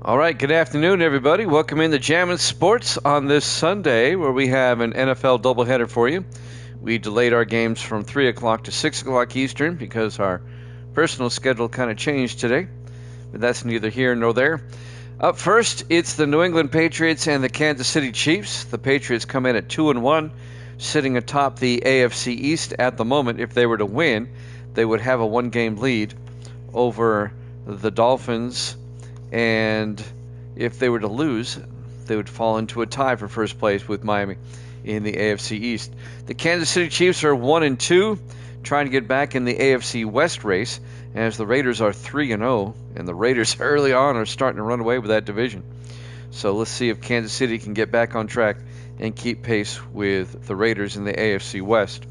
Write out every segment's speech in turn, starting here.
All right, good afternoon, everybody. Welcome into Jammin' Sports on this Sunday, where we have an NFL doubleheader for you. We delayed our games from 3 o'clock to 6 o'clock Eastern because our personal schedule kind of changed today, but that's neither here nor there. Up first, it's the New England Patriots and the Kansas City Chiefs. The Patriots come in at 2-1, sitting atop the AFC East at the moment. If they were to win, they would have a one-game lead over the Dolphins, and if they were to lose, they would fall into a tie for first place with Miami in the AFC East. The Kansas City Chiefs are 1-2, trying to get back in the AFC West race, as the Raiders are 3-0, and the Raiders early on are starting to run away with that division. So let's see if Kansas City can get back on track and keep pace with the Raiders in the AFC West.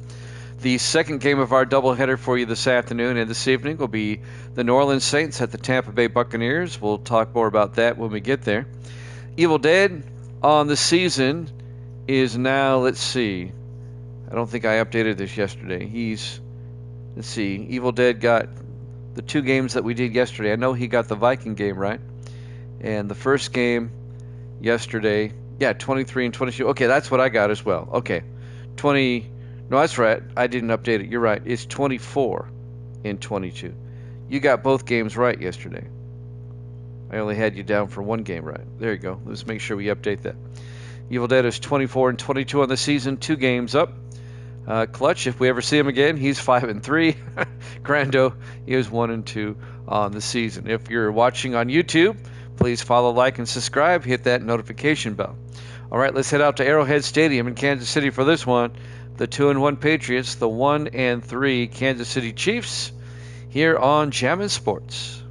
The second game of our doubleheader for you this afternoon and this evening will be the New Orleans Saints at the Tampa Bay Buccaneers. We'll talk more about that when we get there. Evil Dead on the season is now, let's see, I don't think I updated this yesterday. Let's see, Evil Dead got the two games that we did yesterday. I know he got the Viking game right. And the first game yesterday, 23 and 22. Okay, that's what I got as well. Okay, No, that's right. I didn't update it. You're right. It's 24 and 22. You got both games right yesterday. I only had you down for one game right. There you go. Let's make sure we update that. Evil Dead is 24 and 22 on the season, 2 games up. Clutch, if we ever see him again, he's 5-3. Grando is 1-2 on the season. If you're watching on YouTube, please follow, like, and subscribe. Hit that notification bell. All right, let's head out to Arrowhead Stadium in Kansas City for this one. The 2-1 Patriots, the 1-3 Kansas City Chiefs, here on Jammin' Sports.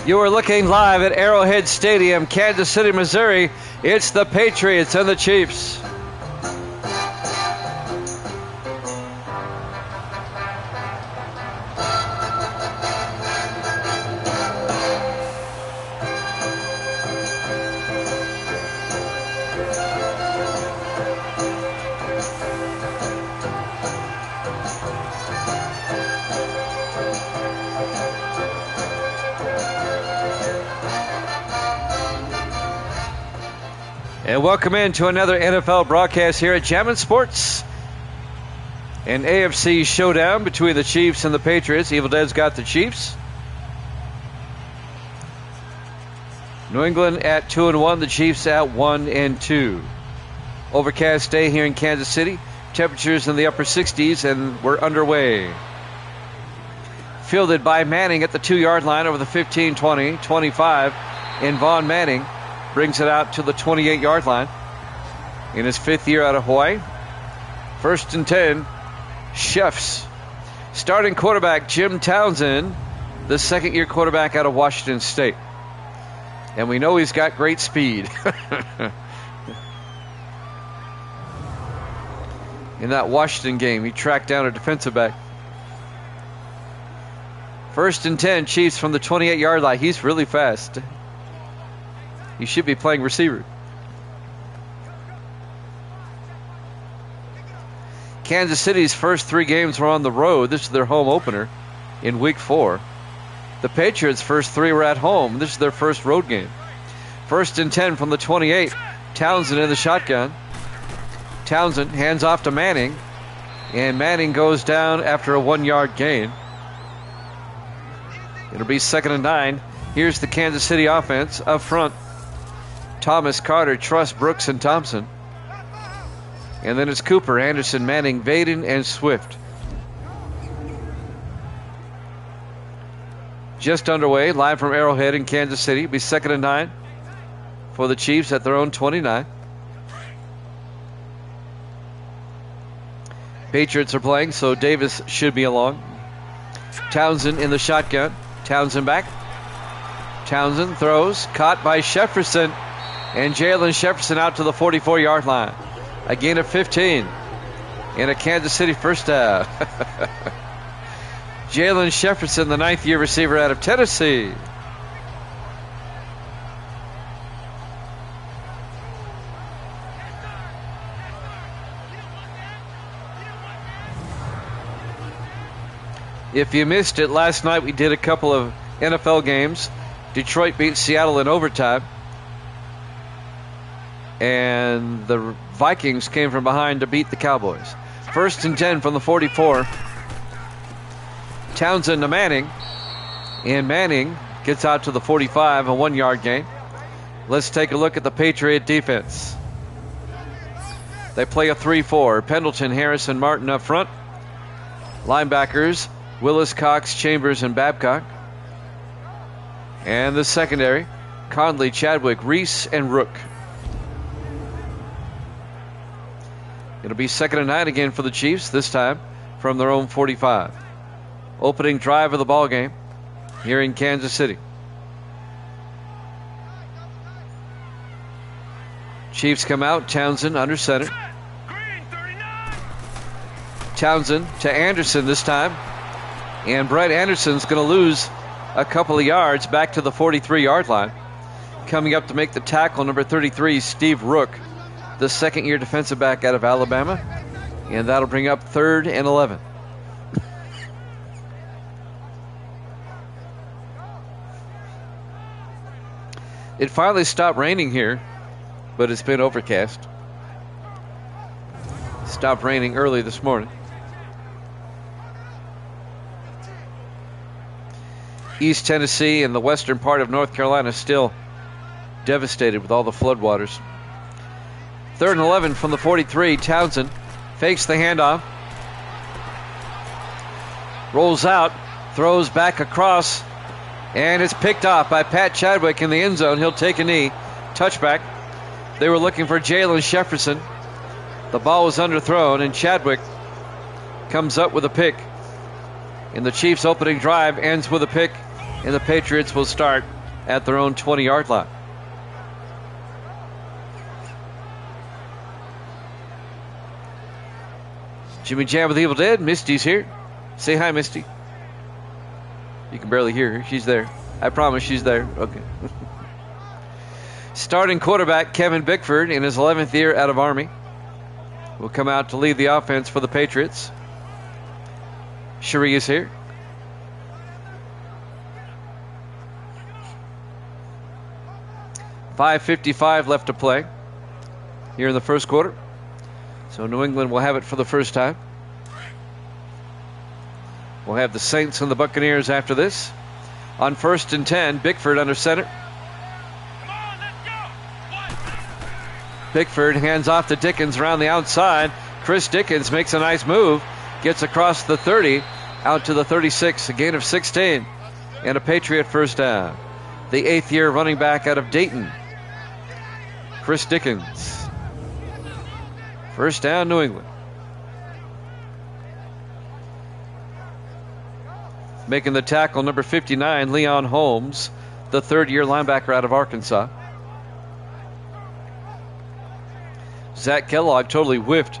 You are looking live at Arrowhead Stadium, Kansas City, Missouri. It's the Patriots and the Chiefs. And welcome into another NFL broadcast here at Jammin' Sports. An AFC showdown between the Chiefs and the Patriots. Evil Dead's got the Chiefs. New England at 2-1, the Chiefs at 1-2. Overcast day here in Kansas City. Temperatures in the upper 60s, and we're underway. Fielded by Manning at the 2-yard line over the 15, 20, 25. And Vaughn Manning brings it out to the 28-yard line in his 5th year out of Hawaii. 1st and 10, Chefs. Starting quarterback Jim Townsend, the 2nd-year quarterback out of Washington State. And we know he's got great speed. In that Washington game, he tracked down a defensive back. 1st and 10, Chiefs from the 28-yard line. He's really fast. He should be playing receiver. Kansas City's first 3 games were on the road. This is their home opener in Week 4. The Patriots' first 3 were at home. This is their first road game. 1st and 10 from the 28. Townsend in the shotgun. Townsend hands off to Manning. And Manning goes down after a 1-yard gain. It'll be 2nd and 9. Here's the Kansas City offense up front. Thomas, Carter, Truss, Brooks, and Thompson. And then it's Cooper, Anderson, Manning, Vaden, and Swift. just underway, live from Arrowhead in Kansas City. It'll be 2nd and 9 for the Chiefs at their own 29. Patriots are playing, so Davis should be along. Townsend in the shotgun. Townsend back. Townsend throws, caught by Jefferson, and Jalen Jefferson out to the 44-yard line. A gain of 15 in a Kansas City first down. Jalen Jefferson, the 9th-year receiver out of Tennessee. If you missed it, last night we did a couple of NFL games. Detroit beat Seattle in overtime. And the Vikings came from behind to beat the Cowboys. 1st and 10 from the 44. Townsend to Manning. And Manning gets out to the 45, a 1-yard gain. Let's take a look at the Patriot defense. They play a 3-4. Pendleton, Harrison, Martin up front. Linebackers, Willis, Cox, Chambers, and Babcock. And the secondary, Conley, Chadwick, Reese, and Rook. It'll be 2nd and 9 again for the Chiefs, this time from their own 45. Opening drive of the ball game here in Kansas City. Chiefs come out, Townsend under center. Townsend to Anderson this time. And Brett Anderson's going to lose a couple of yards back to the 43-yard line. Coming up to make the tackle, number 33, Steve Rook, the 2nd-year defensive back out of Alabama. And that'll bring up 3rd and 11. It finally stopped raining here, but it's been overcast. Stopped raining early this morning. East Tennessee and the western part of North Carolina still devastated with all the floodwaters. 3rd and 11 from the 43. Townsend fakes the handoff. Rolls out. Throws back across. And it's picked off by Pat Chadwick in the end zone. He'll take a knee. Touchback. They were looking for Jalen Jefferson. The ball was underthrown, and Chadwick comes up with a pick. And the Chiefs' opening drive ends with a pick, and the Patriots will start at their own 20-yard line. Jimmy Jam with the Evil Dead. Misty's here. Say hi, Misty. You can barely hear her. She's there. I promise she's there. Okay. Starting quarterback Kevin Bickford in his 11th year out of Army will come out to lead the offense for the Patriots. Cherie is here. .5:55 left to play here in the first quarter. So New England will have it for the first time. We'll have the Saints and the Buccaneers after this. On 1st and 10, Bickford under center. Bickford hands off to Dickens around the outside. Chris Dickens makes a nice move. Gets across the 30, out to the 36. A gain of 16 and a Patriot first down. The 8th-year running back out of Dayton, Chris Dickens. First down, New England. Making the tackle, number 59, Leon Holmes, the 3rd-year linebacker out of Arkansas. Zach Kellogg totally whiffed.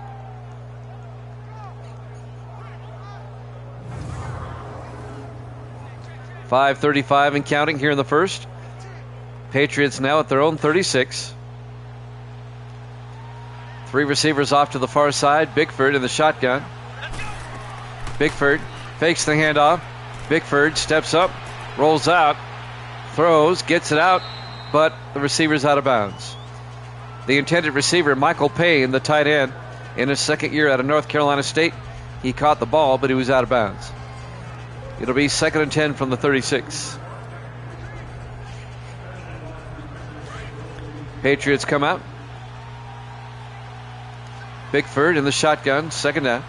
.5:35 and counting here in the first. Patriots now at their own 36. 3 receivers off to the far side. Bickford in the shotgun. Bickford fakes the handoff. Bickford steps up, rolls out, throws, gets it out, but the receiver's out of bounds. The intended receiver, Michael Payne, the tight end, in his 2nd year out of North Carolina State, he caught the ball, but he was out of bounds. It'll be 2nd and 10 from the 36. Patriots come out. Bickford in the shotgun, 2nd down.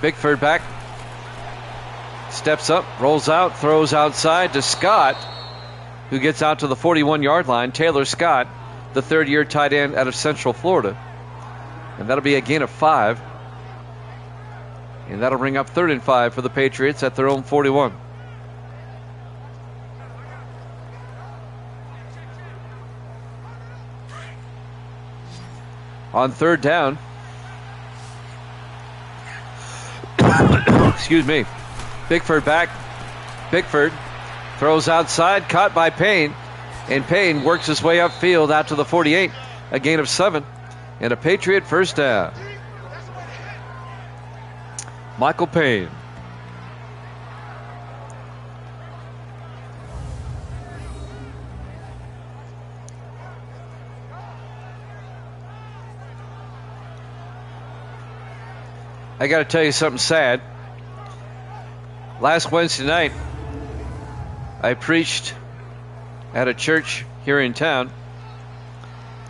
Bickford back. Steps up, rolls out, throws outside to Scott, who gets out to the 41-yard line. Taylor Scott, the third-year tight end out of Central Florida. And that'll be a gain of 5. And that'll bring up 3rd and 5 for the Patriots at their own 41. On 3rd down. Excuse me. Bickford back. Bickford throws outside, caught by Payne. And Payne works his way upfield out to the 48. A gain of 7. And a Patriot first down. Michael Payne. I got to tell you something sad. Last Wednesday night, I preached at a church here in town.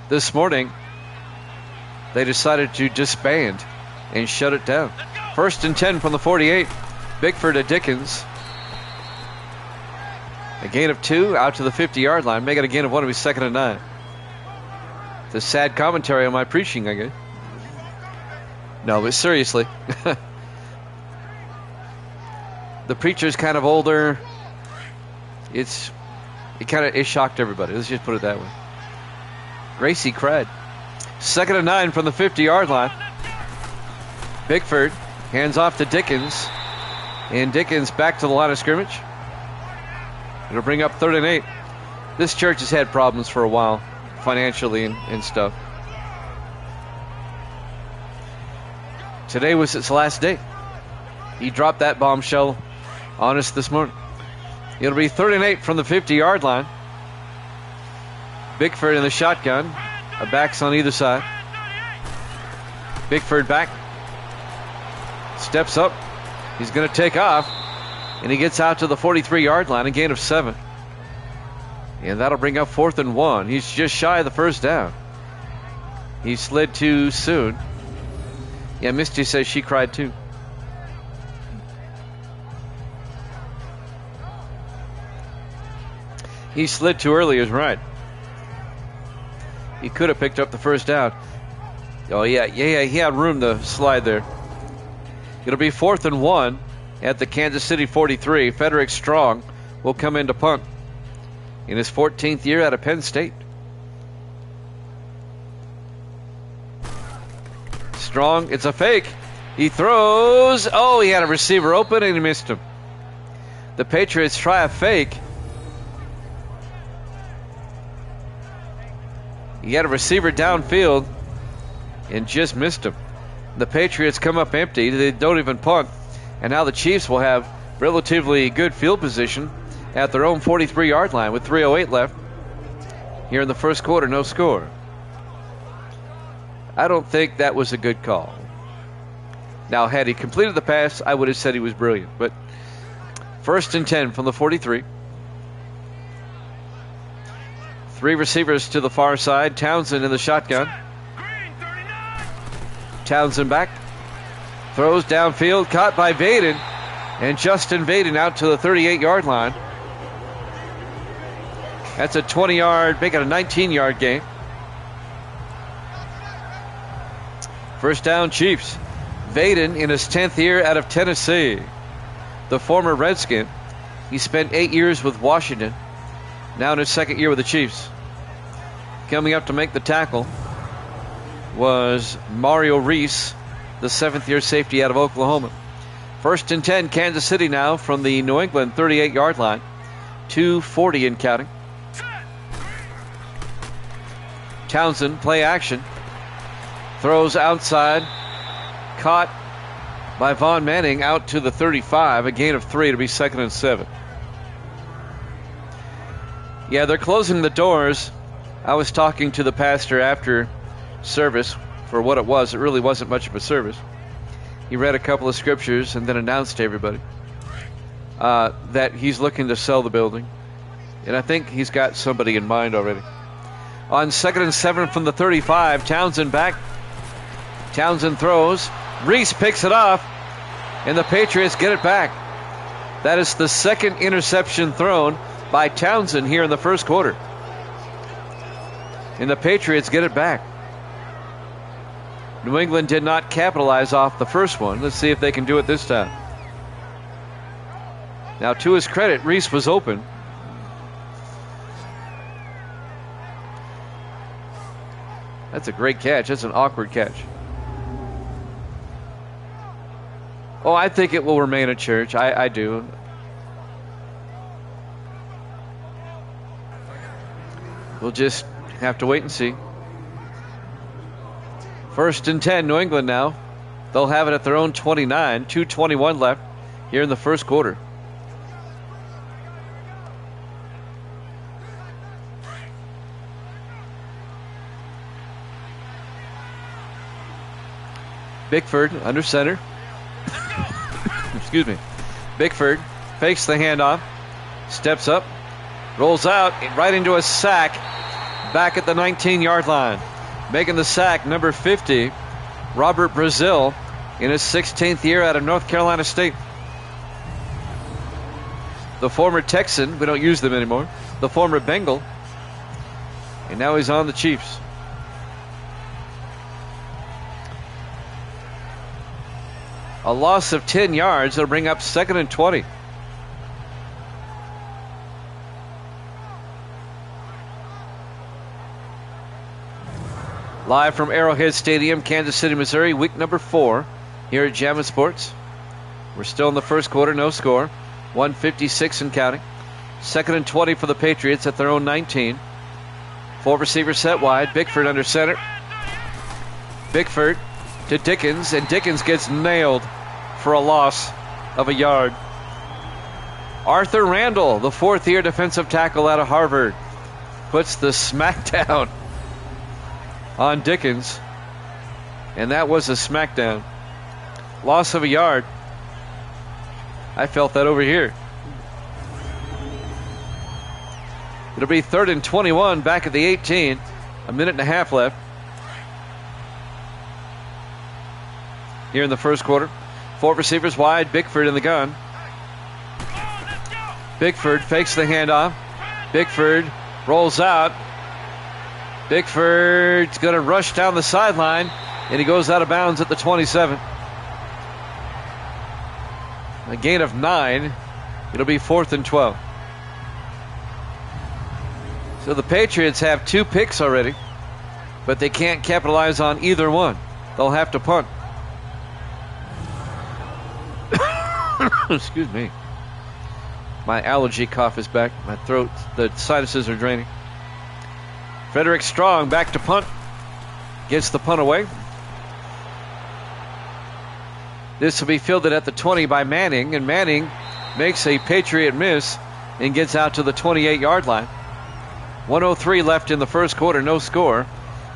This morning, they decided to disband and shut it down. 1st and 10 from the 48. Bickford to Dickens. A gain of 2 out to the 50-yard line. Make it a gain of 1. It'll be 2nd and 9. It's a sad commentary on my preaching, I guess. No, but seriously. The preacher's kind of older. It shocked everybody. Let's just put it that way. Gracie cried. 2nd and 9 from the 50-yard line. Bickford hands off to Dickens. And Dickens back to the line of scrimmage. It'll bring up 3rd and 8. This church has had problems for a while, financially and stuff. Today was its last day. He dropped that bombshell on us this morning. It'll be 3rd and 8 from the 50-yard line. Bickford in the shotgun. A backs on either side. Bickford back. Steps up. He's going to take off. And he gets out to the 43-yard line. A gain of 7. And that'll bring up 4th and 1. He's just shy of the first down. He slid too soon. Yeah, Misty says she cried too. He slid too early is right. He could have picked up the first down. Oh, yeah, he had room to slide there. It'll be 4th and 1 at the Kansas City 43. Frederick Strong will come in to punt in his 14th year out of Penn State. Strong, it's a fake. He throws. Oh, he had a receiver open and he missed him. The Patriots try a fake. He had a receiver downfield and just missed him. The Patriots come up empty. They don't even punt. And now the Chiefs will have relatively good field position at their own 43-yard line with 3:08 left. Here in the first quarter, no score. I don't think that was a good call. Now, had he completed the pass, I would have said he was brilliant. But 1st and 10 from the 43. 3 receivers to the far side. Townsend in the shotgun. Townsend back. Throws downfield. Caught by Vaden. And Justin Vaden out to the 38-yard line. That's a 20-yard, make it a 19-yard gain. First down, Chiefs. Vaden in his 10th year out of Tennessee. The former Redskin. He spent 8 years with Washington. Now in his 2nd year with the Chiefs. Coming up to make the tackle was Mario Reese, the 7th-year safety out of Oklahoma. 1st and 10, Kansas City now from the New England 38-yard line. 2:40 and counting. Townsend, play action. Throws outside. Caught by Vaughn Manning out to the 35. A gain of 3 to be 2nd and 7. Yeah, they're closing the doors. I was talking to the pastor after service for what it was. It really wasn't much of a service. He read a couple of scriptures and then announced to everybody that he's looking to sell the building. And I think he's got somebody in mind already. On 2nd and 7 from the 35, Townsend back. Townsend throws. Reese picks it off. And the Patriots get it back. That is the second interception thrown by Townsend here in the first quarter. And the Patriots get it back. New England did not capitalize off the first one. Let's see if they can do it this time. Now, to his credit, Reese was open. That's a great catch. That's an awkward catch. Oh, I think it will remain a church. I do. We'll just have to wait and see. 1st and 10, New England now. They'll have it at their own 29. 2:21 left here in the first quarter. Bickford under center. Excuse me. Bickford fakes the handoff, steps up, rolls out right into a sack back at the 19-yard line. Making the sack, number 50, Robert Brazil, in his 16th year out of North Carolina State. The former Texan, we don't use them anymore, the former Bengal, and now he's on the Chiefs. A loss of 10 yards. It'll bring up 2nd and 20. Live from Arrowhead Stadium, Kansas City, Missouri, week number 4 here at Jammin' Sports. We're still in the first quarter, no score. 1:56 and counting. 2nd and 20 for the Patriots at their own 19. 4 receivers set wide. Bickford under center. Bickford to Dickens, and Dickens gets nailed for a loss of a yard. Arthur Randall, the 4th-year defensive tackle out of Harvard, puts the smackdown on Dickens, and that was a smackdown. Loss of a yard. I felt that over here. It'll be 3rd and 21 back at the 18. A minute and a half left here in the first quarter. 4 receivers wide. Bickford in the gun. Bickford fakes the handoff. Bickford rolls out. Bickford's going to rush down the sideline, and he goes out of bounds at the 27. A gain of 9. It'll be 4th and 12. So the Patriots have 2 picks already, but they can't capitalize on either one. They'll have to punt. Excuse me. My allergy cough is back. My throat, the sinuses are draining. Frederick Strong back to punt. Gets the punt away. This will be fielded at the 20 by Manning, and Manning makes a Patriot miss and gets out to the 28-yard line. 1:03 left in the first quarter, no score.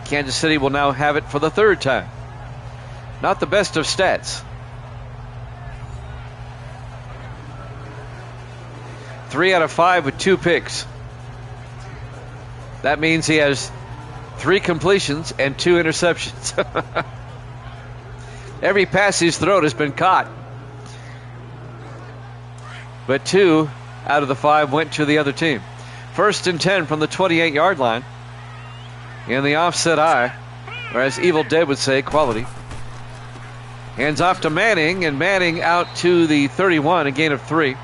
Kansas City will now have it for the 3rd time. Not the best of stats. 3 out of 5 with 2 picks. That means he has 3 completions and 2 interceptions. Every pass he's thrown has been caught. But 2 out of the 5 went to the other team. 1st and 10 from the 28-yard line. In the offset eye, or as Evil Dead would say, quality. Hands off to Manning, and Manning out to the 31, a gain of 3.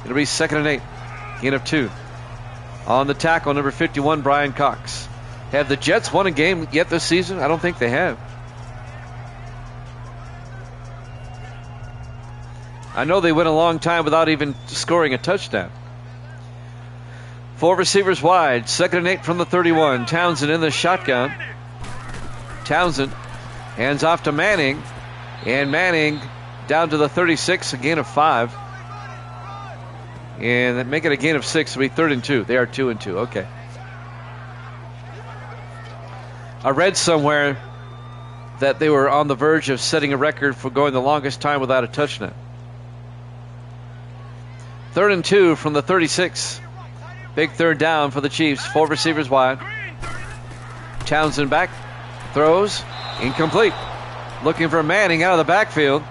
It'll be 2nd and 8, gain of 2. On the tackle, number 51, Brian Cox. Have the Jets won a game yet this season? I don't think they have. I know they went a long time without even scoring a touchdown. 4 receivers wide, 2nd and 8 from the 31. Townsend in the shotgun. Townsend hands off to Manning, and Manning down to the 36, a gain of 5. And that make it a gain of 6. It'll be 3rd and 2. They are 2 and 2. Okay. I read somewhere that they were on the verge of setting a record for going the longest time without a touchdown. 3rd and 2 from the 36. Big 3rd down for the Chiefs. 4 receivers wide. Townsend back. Throws. Incomplete. Looking for Manning out of the backfield.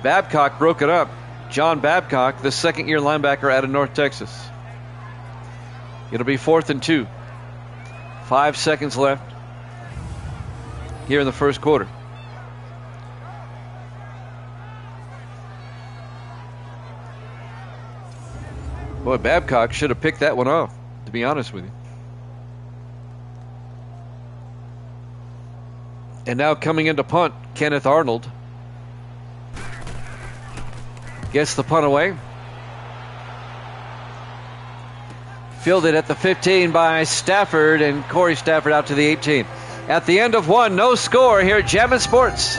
Babcock broke it up. John Babcock, the second-year linebacker out of North Texas. It'll be 4th and 2. 5 seconds left here in the first quarter. Boy, Babcock should have picked that one off, to be honest with you. And now coming into punt, Kenneth Arnold gets the punt away. Fielded at the 15 by Stafford, and Corey Stafford out to the 18. At the end of one, no score here at Jammin' Sports.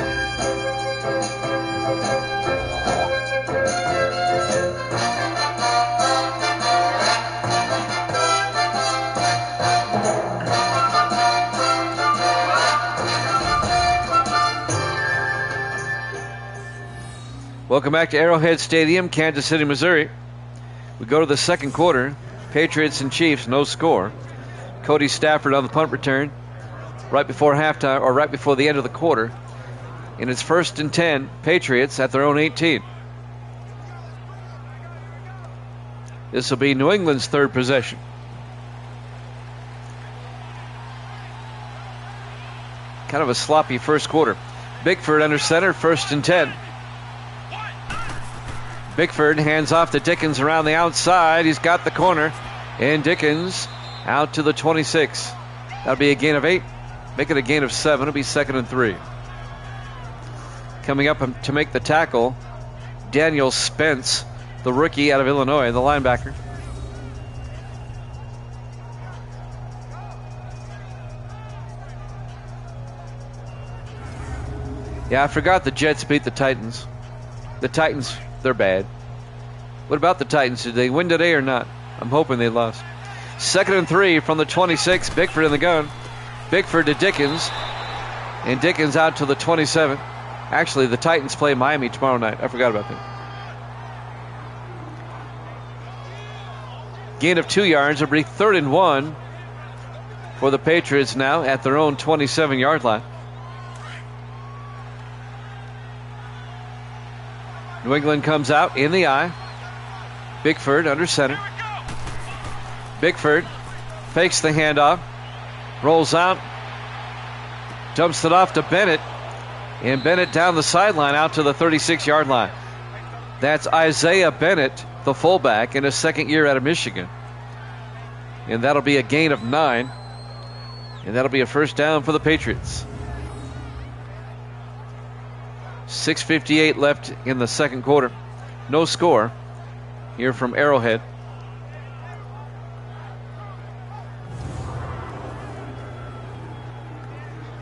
Welcome back to Arrowhead Stadium, Kansas City, Missouri. We go to the second quarter. Patriots and Chiefs, no score. Cody Stafford on the punt return right before halftime, or right before the end of the quarter. And it's 1st and 10, Patriots at their own 18. This will be New England's third possession. Kind of a sloppy first quarter. Bickford under center, 1st and 10. Bickford hands off to Dickens around the outside. He's got the corner. And Dickens out to the 26. That'll be a gain of 8. Make it a gain of 7. It'll be 2nd and 3. Coming up to make the tackle, Daniel Spence, the rookie out of Illinois, the linebacker. Yeah, I forgot the Jets beat the Titans. The Titans, they're bad. What about the Titans? Did they win today or not? I'm hoping they lost. 2nd and 3 from the 26. Bickford in the gun. Bickford to Dickens. And Dickens out to the 27. Actually, the Titans play Miami tomorrow night. I forgot about that. Gain of 2 yards. It'll be 3rd and 1 for the Patriots now at their own 27-yard line. New England comes out in the eye. Bickford under center. Bickford fakes the handoff. Rolls out. Dumps it off to Bennett. And Bennett down the sideline out to the 36-yard line. That's Isaiah Bennett, the fullback, in his second year out of Michigan. And that'll be a gain of 9. And that'll be a first down for the Patriots. 6:58 left in the second quarter. No score here from Arrowhead.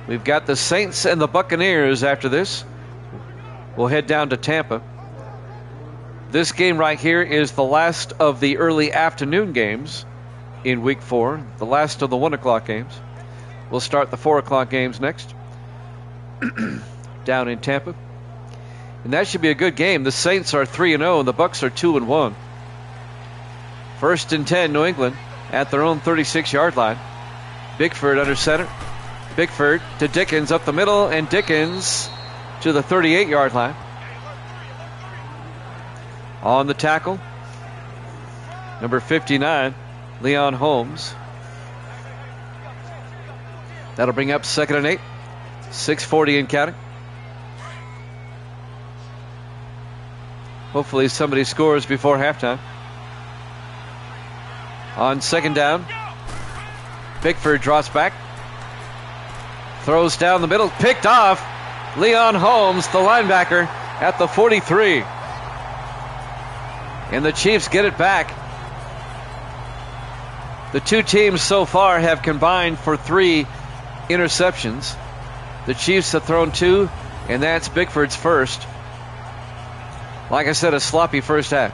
We've got the Saints and the Buccaneers after this. We'll head down to Tampa. This game right here is the last of the early afternoon games in Week 4, the last of the 1 o'clock games. We'll start the 4 o'clock games next down in Tampa. And that should be a good game. The Saints are 3-0 and the Bucs are 2-1. 1st and 10, New England at their own 36-yard line. Bickford under center. Bickford to Dickens up the middle, and Dickens to the 38-yard line. On the tackle, number 59, Leon Holmes. That'll bring up 2nd and 8. 6:40 and counting. Hopefully somebody scores before halftime. On 2nd down, Bickford drops back. Throws down the middle, picked off. Leon Holmes, the linebacker, at the 43. And the Chiefs get it back. The two teams so far have combined for 3 interceptions. The Chiefs have thrown 2, and that's Bickford's first. Like I said, a sloppy first half.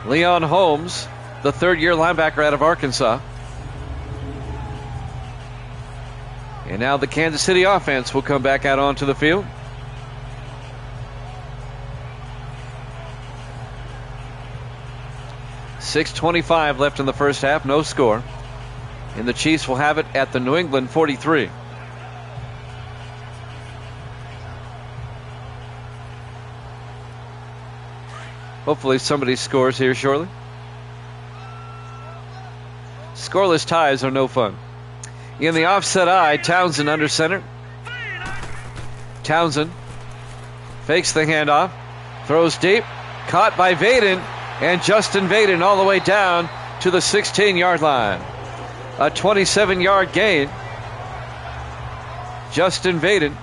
Leon Holmes, the 3rd-year linebacker out of Arkansas. And now the Kansas City offense will come back out onto the field. .6:25 left in the first half, no score. And the Chiefs will have it at the New England 43. Hopefully somebody scores here shortly. Scoreless ties are no fun. In the offset eye, Townsend under center. Townsend fakes the handoff, throws deep, caught by Vaden, and Justin Vaden all the way down to the 16-yard line. A 27-yard gain. Justin Vaden,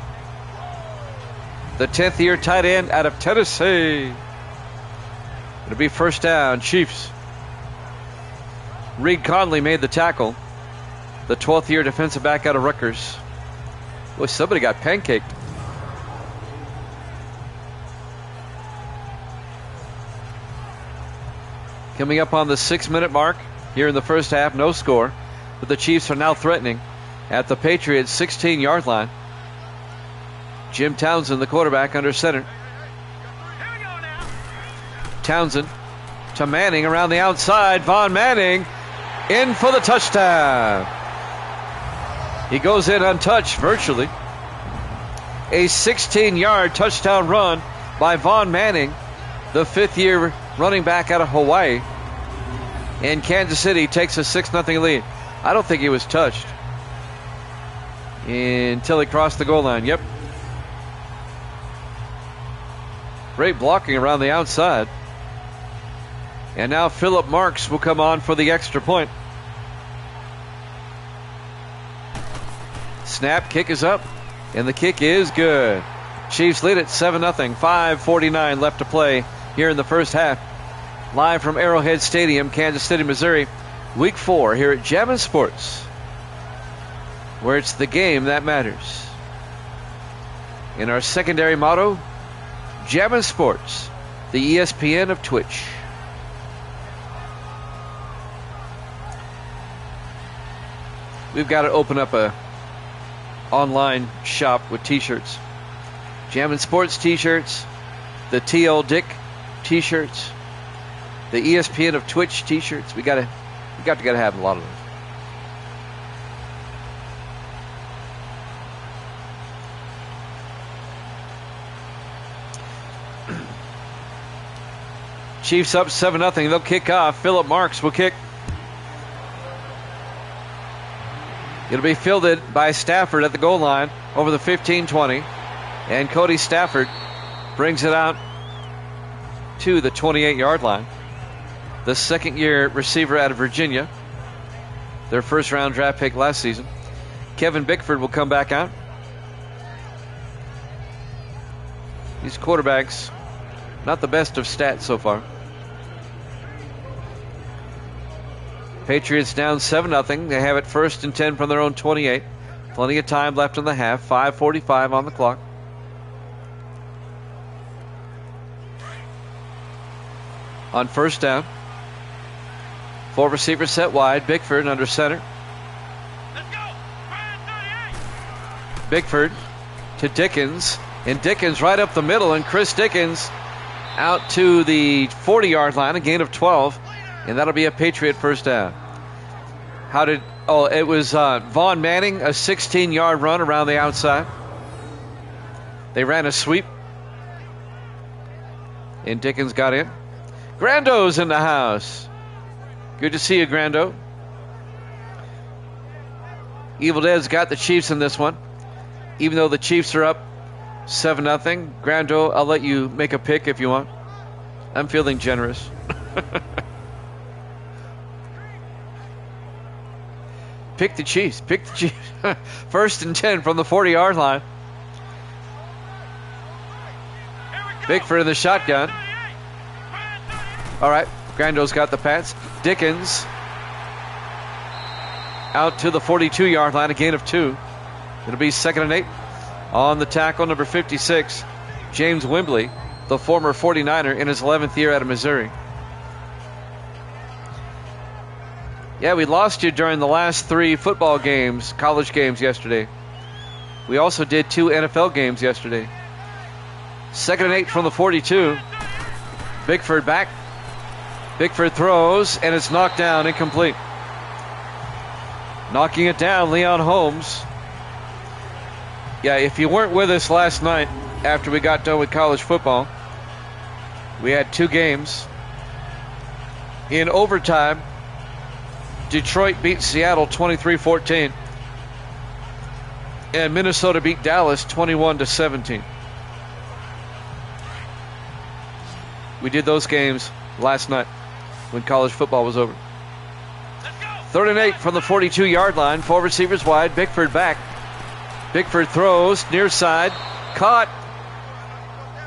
the 10th-year tight end out of Tennessee. It'll be first down, Chiefs. Reed Conley made the tackle. The 12th-year defensive back out of Rutgers. Boy, somebody got pancaked. Coming up on the 6-minute mark here in the first half, no score. But the Chiefs are now threatening at the Patriots' 16-yard line. Jim Townsend, the quarterback, under center. Townsend to Manning around the outside. Von Manning in for the touchdown. He goes in untouched virtually. A 16-yard touchdown run by Von Manning, the 5th-year running back out of Hawaii. And Kansas City takes a 6-0 lead. I don't think he was touched until he crossed the goal line. Yep. Great blocking around the outside. And now Philip Marks will come on for the extra point. Snap, kick is up, and the kick is good. Chiefs lead it 7-0, 5:49 left to play here in the first half. Live from Arrowhead Stadium, Kansas City, Missouri. Week 4 here at Jammin' Sports, where it's the game that matters. In our secondary motto, Jammin' Sports, the ESPN of Twitch. We've got to open up a online shop with t-shirts. Jammin' Sports t-shirts, the TL Dick t-shirts, the ESPN of Twitch t-shirts. We got to have a lot of those. Chiefs up 7-0. They'll kick off. Philip Marks will kick. It'll be fielded by Stafford at the goal line over the 15-20. And Cody Stafford brings it out to the 28-yard line. The 2nd-year receiver out of Virginia, their first-round draft pick last season. Kevin Bickford will come back out. These quarterbacks, not the best of stats so far. Patriots down 7-0. They have it 1st and 10 from their own 28. Plenty of time left in the half. 5:45 on the clock. On first down, 4 receivers set wide. Bickford under center. Bickford to Dickens. And Dickens right up the middle. And Chris Dickens out to the 40-yard line. A gain of 12. And that'll be a Patriot first down. It was Von Manning, a 16-yard run around the outside. They ran a sweep. And Dickens got in. Grando's in the house. Good to see you, Grando. Evil Dead's got the Chiefs in this one. Even though the Chiefs are up 7-0. Grando, I'll let you make a pick if you want. I'm feeling generous. Pick the Chiefs. Pick the Chiefs. 1st and 10 from the 40-yard line. Bickford in the shotgun. All right, Grando's got the pass. Dickens out to the 42-yard line, a gain of 2. It'll be 2nd and 8. On the tackle, number 56, James Wembley, the former 49er in his 11th year out of Missouri. Yeah, we lost you during the last 3 football games, college games yesterday. We also did 2 NFL games yesterday. 2nd and 8 from the 42. Bickford back. Bickford throws, and it's knocked down, incomplete. Knocking it down, Leon Holmes. Yeah, if you weren't with us last night after we got done with college football, We had two games. In overtime, Detroit beat Seattle 23-14. And Minnesota beat Dallas 21-17. We did those games last night when college football was over. 3rd and 8 from the 42-yard line. 4 receivers wide. Bickford back. Bickford throws near side. Caught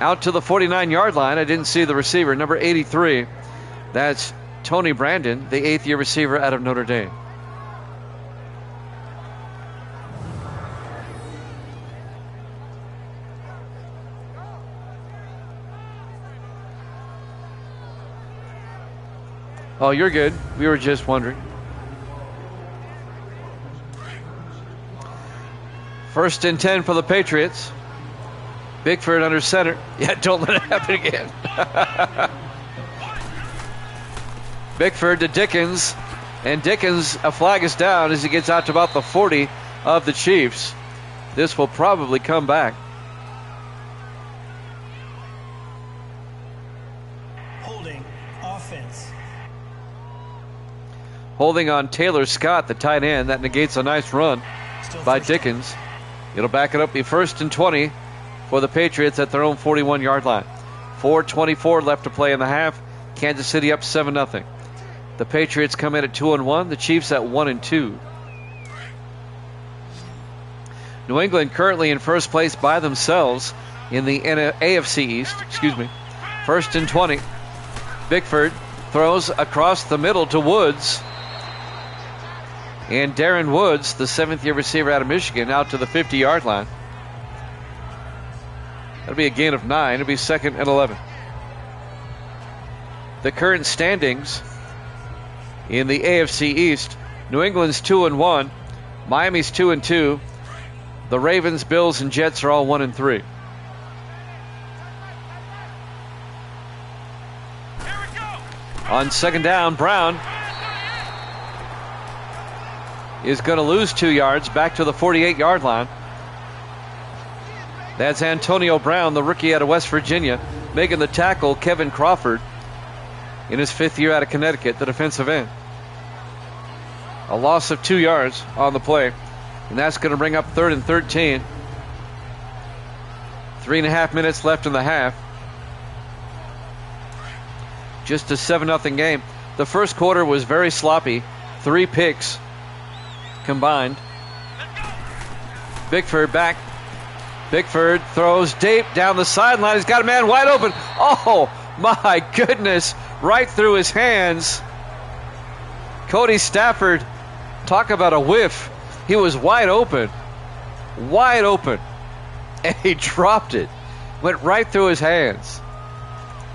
out to the 49-yard line. I didn't see the receiver. Number 83. That's Tony Brandon, the 8th-year receiver out of Notre Dame. Oh, you're good. We were just wondering. 1st and 10 for the Patriots. Bickford under center. Yeah, don't let it happen again. Bickford to Dickens. And Dickens, a flag is down as he gets out to about the 40 of the Chiefs. This will probably come back. Holding offense. Holding on Taylor Scott, the tight end. That negates a nice run by Dickens. It'll back it up, be 1st and 20 for the Patriots at their own 41-yard line. 4:24 left to play in the half. Kansas City up 7-0. The Patriots come in at 2-1. The Chiefs at 1-2. New England currently in first place by themselves in the AFC East. 1st and 20. Bickford throws across the middle to Woods. And Darren Woods, the 7th-year receiver out of Michigan, out to the 50-yard line. That'll be a gain of 9. It'll be 2nd and 11. The current standings in the AFC East: New England's 2-1, Miami's 2-2. The Ravens, Bills, and Jets are all 1-3. On 2nd down, Brown is going to lose 2 yards back to the 48-yard line. That's Antonio Brown, the rookie out of West Virginia, making the tackle. Kevin Crawford in his 5th year out of Connecticut, the defensive end. A loss of 2 yards on the play, and that's going to bring up 3rd and 13. 3.5 minutes left in the half. Just a 7-0 game. The first quarter was very sloppy. 3 picks combined. Bickford back. Bickford throws deep down the sideline. He's got a man wide open. Oh, my goodness. Right through his hands. Cody Stafford, talk about a whiff. He was wide open. Wide open. And he dropped it. Went right through his hands.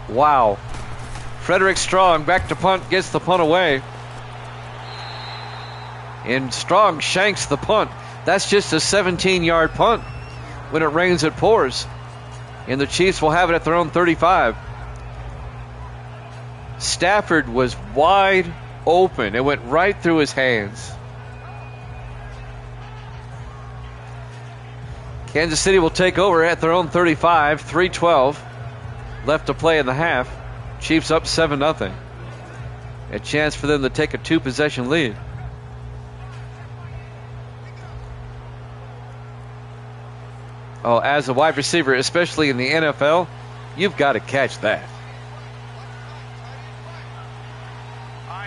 Wow. Frederick Strong back to punt, gets the punt away. And Strong shanks the punt. That's just a 17-yard punt. When it rains, it pours. And the Chiefs will have it at their own 35. Stafford was wide open. It went right through his hands. Kansas City will take over at their own 35. 3:12 left to play in the half. Chiefs up 7-0. A chance for them to take a 2-possession lead. Oh, as a wide receiver, especially in the NFL, you've got to catch that.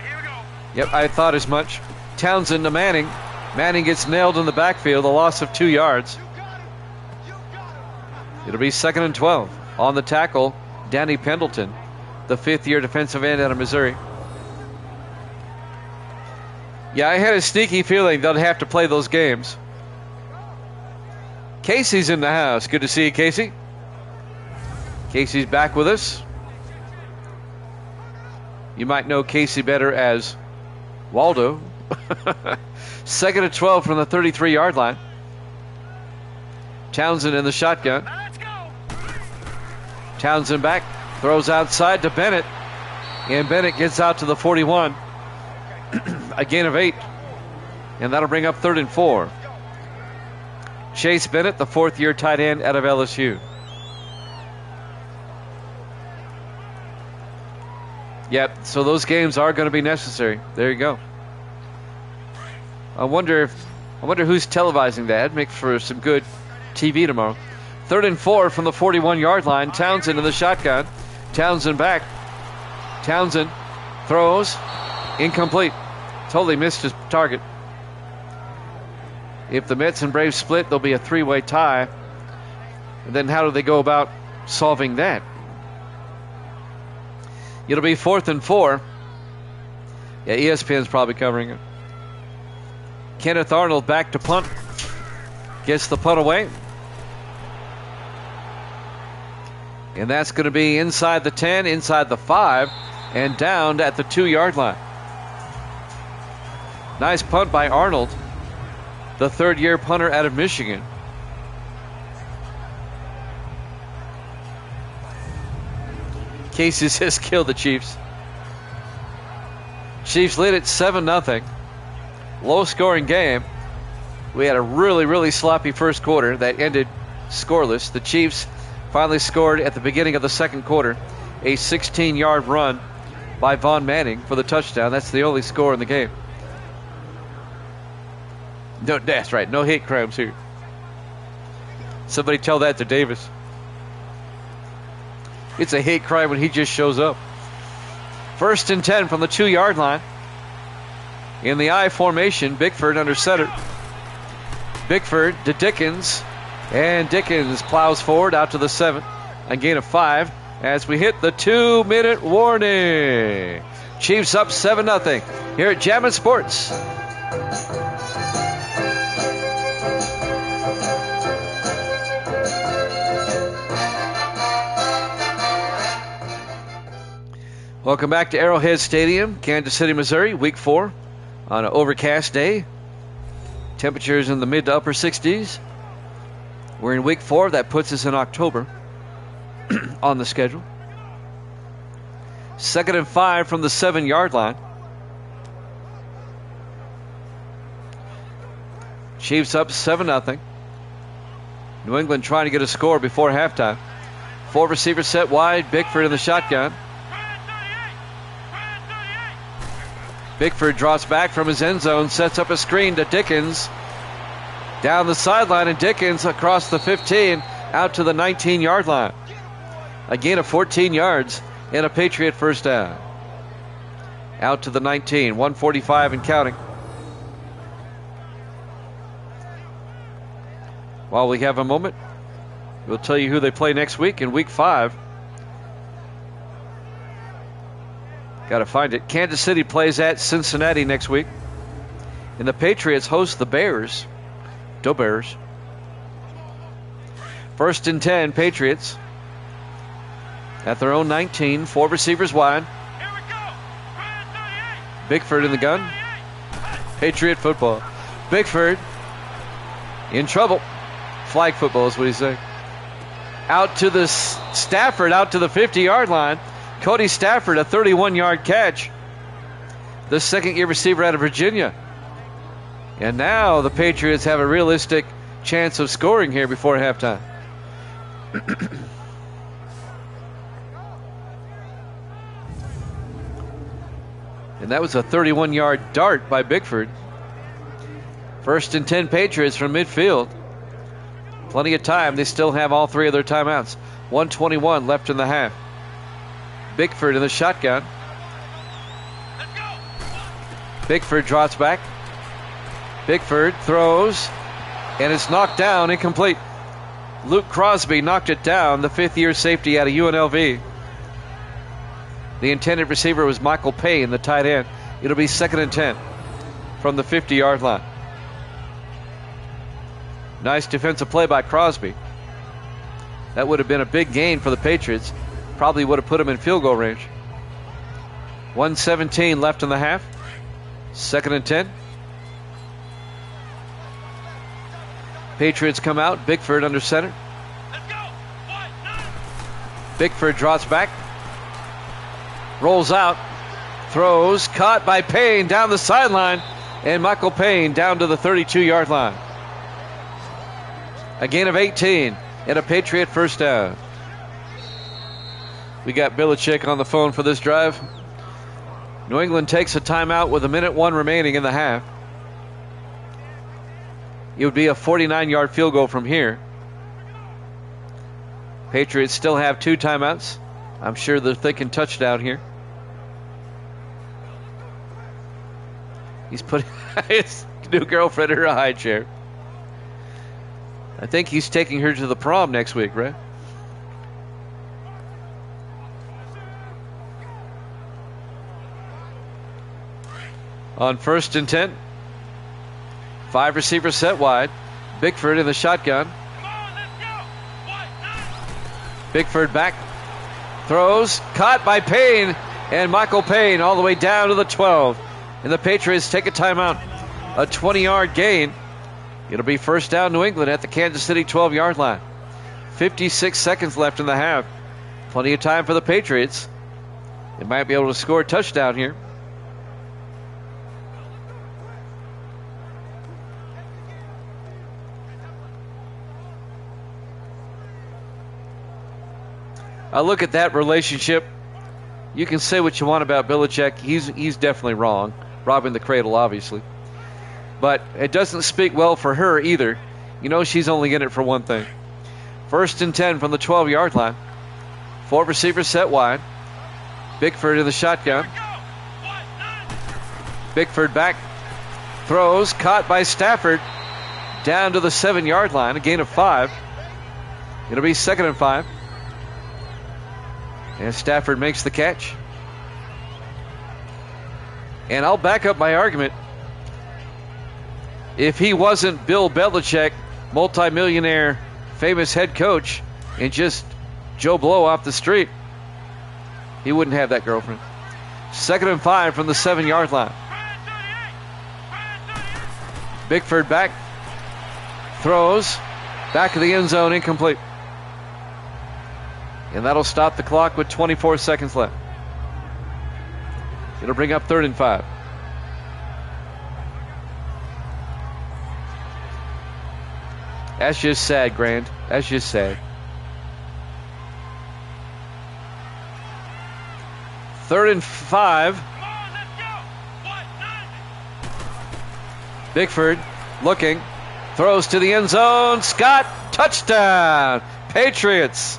Here we go. Yep, I thought as much. Townsend to Manning. Manning gets nailed in the backfield, a loss of 2 yards. It'll be 2nd and 12. On the tackle, Danny Pendleton, the 5th-year defensive end out of Missouri. Yeah, I had a sneaky feeling they'll have to play those games. Casey's in the house. Good to see you, Casey. Casey's back with us. You might know Casey better as Waldo. 2nd and 12 from the 33-yard line. Townsend in the shotgun. Townsend back. Throws outside to Bennett. And Bennett gets out to the 41. A gain of 8. And that'll bring up 3rd and 4. Chase Bennett, the 4th-year tight end out of LSU. Yep, so those games are going to be necessary. There you go. I wonder who's televising that. Make for some good TV tomorrow. 3rd and 4 from the 41-yard line. Townsend in the shotgun. Townsend back. Townsend throws. Incomplete. Totally missed his target. If the Mets and Braves split, there'll be a 3-way tie. And then how do they go about solving that? It'll be 4th and 4. Yeah, ESPN's probably covering it. Kenneth Arnold back to punt. Gets the punt away. And that's going to be inside the 10, inside the 5, and down at the 2-yard line. Nice punt by Arnold, the third-year punter out of Michigan. Casey says kill the Chiefs. Chiefs lead at 7-0. Low-scoring game. We had a really, really sloppy first quarter that ended scoreless. The Chiefs finally scored at the beginning of the second quarter. A 16-yard run by Von Manning for the touchdown. That's the only score in the game. No, that's right. No hate crimes here. Somebody tell that to Davis. It's a hate crime when he just shows up. 1st and 10 from the 2-yard line. In the I formation, Bickford under center. Bickford to Dickens. And Dickens plows forward out to the 7. A gain of 5 as we hit the 2-minute warning. Chiefs up 7-0 here at Jammin' Sports. Welcome back to Arrowhead Stadium, Kansas City, Missouri, Week 4 on an overcast day. Temperatures in the mid to upper 60s. We're in Week 4. That puts us in October on the schedule. 2nd and 5 from the 7-yard line. Chiefs up 7-0. New England trying to get a score before halftime. 4 receivers set wide. Bickford in the shotgun. Bickford drops back from his end zone, sets up a screen to Dickens. Down the sideline, and Dickens across the 15, out to the 19-yard line. A gain of 14 yards and a Patriot first down. Out to the 19, 145 and counting. While we have a moment, we'll tell you who they play next week in Week 5. Got to find it. Kansas City plays at Cincinnati next week. And the Patriots host the Bears. The Bears. 1st and 10, Patriots. At their own 19, 4 receivers wide. Bickford in the gun. Patriot football. Bickford in trouble. Flag football is what he's saying. Out to the Stafford, out to the 50-yard line. Cody Stafford, a 31-yard catch. The second-year receiver out of Virginia. And now the Patriots have a realistic chance of scoring here before halftime. And that was a 31-yard dart by Bickford. 1st and 10 Patriots from midfield. Plenty of time. They still have all 3 of their timeouts. 1:21 left in the half. Bickford in the shotgun. Bickford drops back. Bickford throws, and it's knocked down, incomplete. Luke Crosby knocked it down, the 5th-year safety out of UNLV. The intended receiver was Michael Payne, the tight end. It'll be 2nd and 10 from the 50-yard line. Nice defensive play by Crosby. That would have been a big gain for the Patriots. Probably would have put them in field goal range. 1:17 left in the half. 2nd and 10. Patriots come out. Bickford under center. Bickford drops back. Rolls out. Throws. Caught by Payne down the sideline. And Michael Payne down to the 32-yard line. A gain of 18 and a Patriot first down. We got Belichick on the phone for this drive. New England takes a timeout with 1:01 remaining in the half. It would be a 49-yard field goal from here. Patriots still have 2 timeouts. I'm sure they're thinking touchdown here. He's putting his new girlfriend in her high chair. I think he's taking her to the prom next week, right? On 1st and 10. 5 receivers set wide. Bickford in the shotgun. Bickford back. Throws. Caught by Payne. And Michael Payne all the way down to the 12. And the Patriots take a timeout. A 20-yard gain. It'll be first down New England at the Kansas City 12-yard line. 56 seconds left in the half. Plenty of time for the Patriots. They might be able to score a touchdown here. I look at that relationship. You can say what you want about Belichick. He's definitely wrong. Robbing the cradle, obviously. But it doesn't speak well for her either. You know she's only in it for one thing. 1st and 10 from the 12-yard line. 4 receivers set wide. Bickford in the shotgun. Bickford back. Throws. Caught by Stafford. Down to the 7-yard line. A gain of 5. It'll be 2nd and 5. And Stafford makes the catch. And I'll back up my argument. If he wasn't Bill Belichick, multimillionaire, famous head coach, and just Joe Blow off the street, he wouldn't have that girlfriend. 2nd and 5 from the 7-yard line. Bickford back. Throws. Back of the end zone, incomplete. And that'll stop the clock with 24 seconds left. It'll bring up 3rd and 5. That's just sad, Grant. That's just sad. 3rd and 5. Bickford looking. Throws to the end zone. Scott, touchdown. Patriots.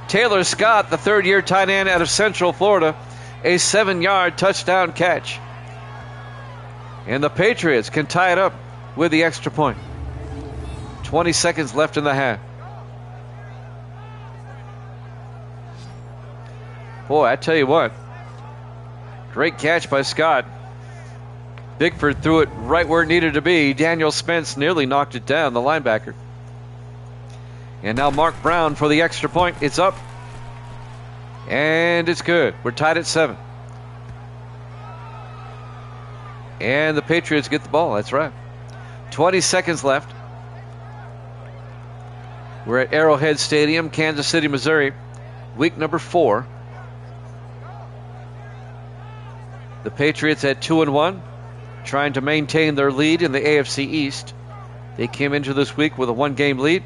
Taylor Scott, the 3rd-year tight end out of Central Florida, a 7-yard touchdown catch. And the Patriots can tie it up with the extra point. 20 seconds left in the half. Boy, I tell you what, great catch by Scott. Bickford threw it right where it needed to be. Daniel Spence nearly knocked it down, the linebacker. And now Mark Brown for the extra point. It's up. And it's good. We're tied at 7. And the Patriots get the ball. That's right. 20 seconds left. We're at Arrowhead Stadium, Kansas City, Missouri. Week number 4. The Patriots at 2-1, trying to maintain their lead in the AFC East. They came into this week with a 1-game lead.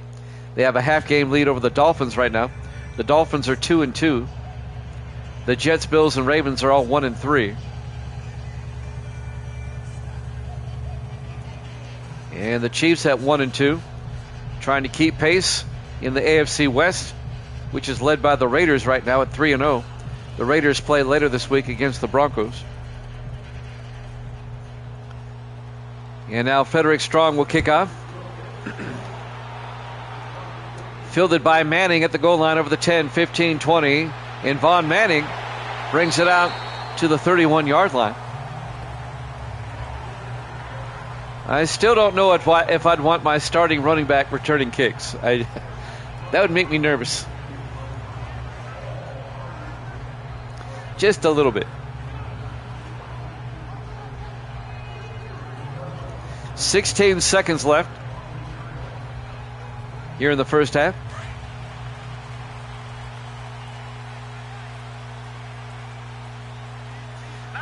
They have a half-game lead over the Dolphins right now. The Dolphins are 2-2. The Jets, Bills, and Ravens are all 1-3. And the Chiefs at 1-2, trying to keep pace in the AFC West, which is led by the Raiders right now at 3-0. The Raiders play later this week against the Broncos. And now Frederick Strong will kick off. Fielded by Manning at the goal line over the 10, 15, 20. And Von Manning brings it out to the 31-yard line. I still don't know if I'd want my starting running back returning kicks. That would make me nervous. Just a little bit. 16 seconds left here in the first half.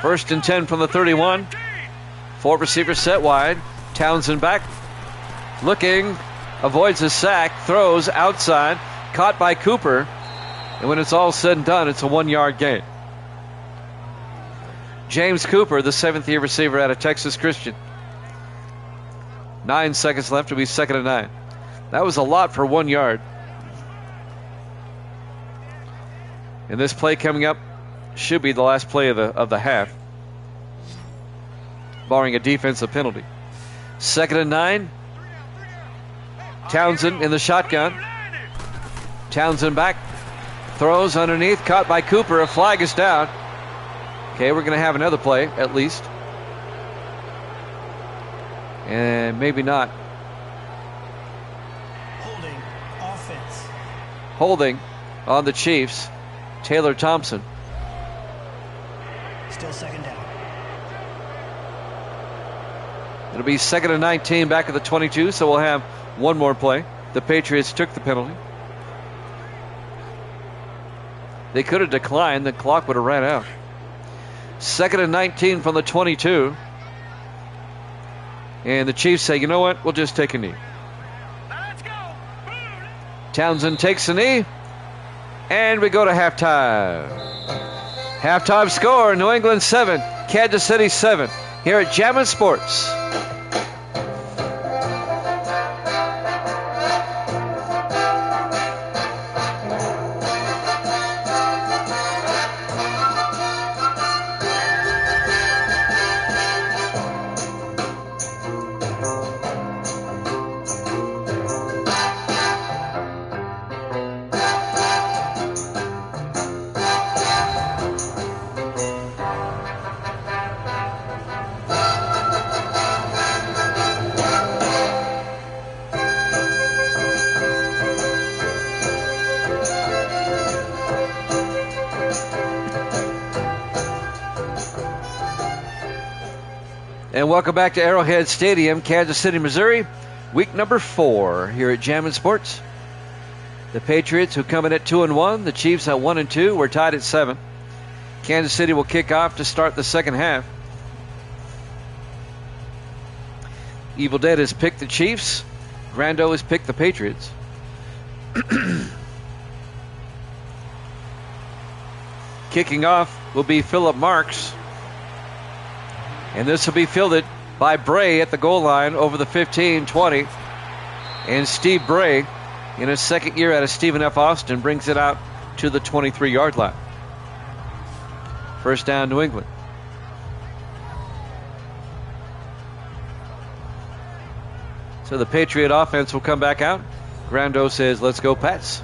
First and 10 from the 31. 4 receivers set wide. Townsend back. Looking. Avoids a sack. Throws outside. Caught by Cooper. And when it's all said and done, it's a 1-yard gain. James Cooper, the 7th-year receiver out of Texas Christian. 9 seconds left. It'll be 2nd and 9. That was a lot for 1 yard. And this play coming up should be the last play of the half, barring a defensive penalty. 2nd and 9. Townsend in the shotgun. Townsend back. Throws underneath. Caught by Cooper. A flag is down. Okay, we're going to have another play at least. And maybe not. Holding offense. Holding on the Chiefs. Taylor Thompson. Still 2nd down. It'll be 2nd and 19 back at the 22, so we'll have one more play. The Patriots took the penalty. They could have declined. The clock would have ran out. 2nd and 19 from the 22. And the Chiefs say, you know what? We'll just take a knee. Let's go. Townsend takes a knee. And we go to halftime. Halftime score, New England 7, Kansas City 7. Here at Jammin' Sports. And welcome back to Arrowhead Stadium, Kansas City, Missouri. Week number 4 here at Jammin' Sports. The Patriots, who come in at 2-1. The Chiefs at 1-2. We're tied at 7. Kansas City will kick off to start the second half. Evil Dead has picked the Chiefs. Grando has picked the Patriots. Kicking off will be Philip Marks. And this will be fielded by Bray at the goal line over the 15-20. And Steve Bray, in his second year out of Stephen F. Austin, brings it out to the 23-yard line. First down, New England. So the Patriot offense will come back out. Grando says, let's go, Pats.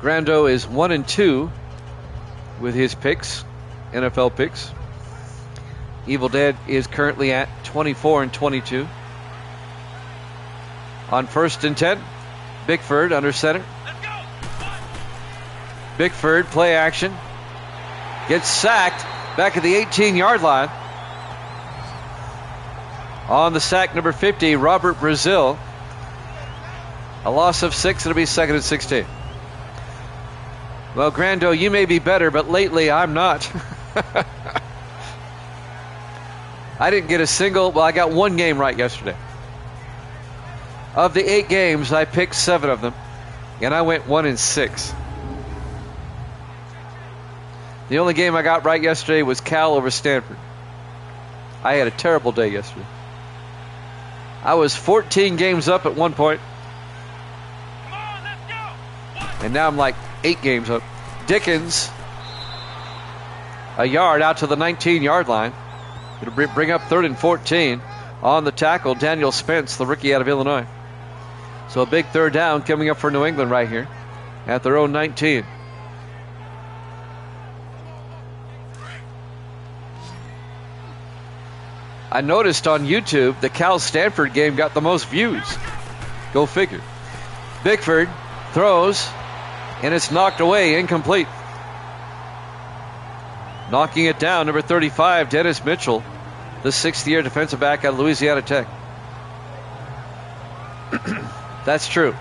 Grando is 1-2 with his picks, NFL picks. Evil Dead is currently at 24-22. On 1st and 10, Bickford under center. Bickford, play action. Gets sacked back at the 18-yard line. On the sack, number 50, Robert Brazil. A loss of 6, it'll be 2nd and 16. Well, Grando, you may be better, but lately I'm not. I didn't get a single, well, I got one game right yesterday. Of the 8 games, I picked 7 of them, and I went 1-6. The only game I got right yesterday was Cal over Stanford. I had a terrible day yesterday. I was 14 games up at one point. Come on, let's go. And now I'm like 8 games up. Dickens, a yard out to the 19-yard line. It'll bring up 3rd and 14. On the tackle, Daniel Spence, the rookie out of Illinois. So a big 3rd down coming up for New England right here at their own 19. I noticed on YouTube the Cal-Stanford game got the most views. Go figure. Bickford throws, and it's knocked away, incomplete. Knocking it down, number 35, Dennis Mitchell, the 6th-year defensive back out of Louisiana Tech. That's true.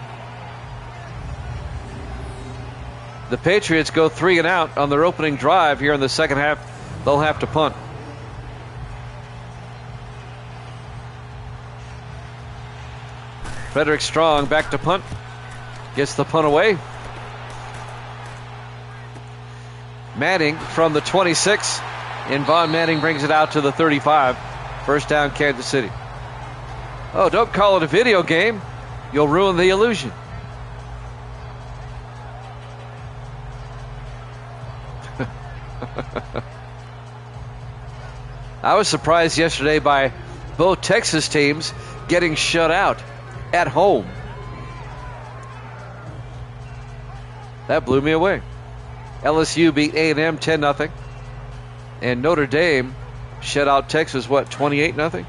The Patriots go 3 and out on their opening drive here in the second half. They'll have to punt. Frederick Strong back to punt. Gets the punt away. Manning from the 26, and Von Manning brings it out to the 35. First down, Kansas City. Oh, don't call it a video game. You'll ruin the illusion. I was surprised yesterday by both Texas teams getting shut out at home. That blew me away. LSU beat A&M 10-0. And Notre Dame shut out Texas, 28-0?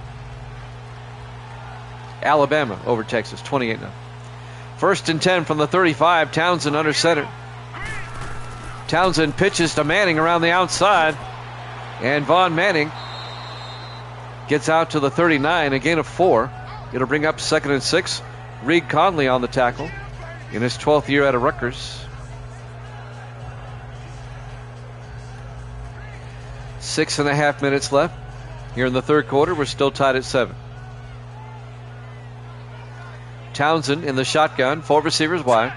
Alabama over Texas, 28-0. First and 10 from the 35. Townsend under center. Townsend pitches to Manning around the outside. And Von Manning gets out to the 39, a gain of 4. It'll bring up 2nd and 6. Reed Conley on the tackle in his 12th year out of Rutgers. 6.5 minutes left here in the third quarter. We're still tied at 7. Townsend in the shotgun. 4 receivers wide.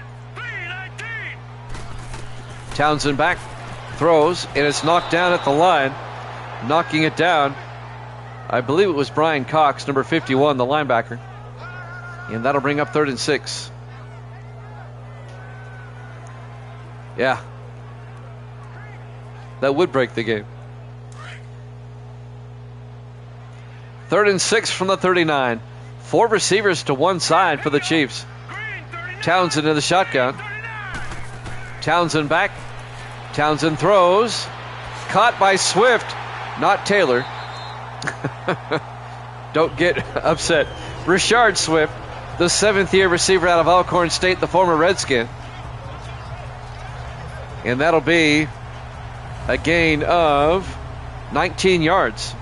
Townsend back. Throws, and it's knocked down at the line. Knocking it down, I believe it was Brian Cox, number 51, the linebacker. And that'll bring up 3rd and 6. Yeah. That would break the game. 3rd and 6 from the 39. 4 receivers to one side for the Chiefs. Townsend in the shotgun. Townsend back. Townsend throws. Caught by Swift, not Taylor. Don't get upset. Rashard Swift, the 7th-year receiver out of Alcorn State, the former Redskin. And that'll be a gain of 19 yards.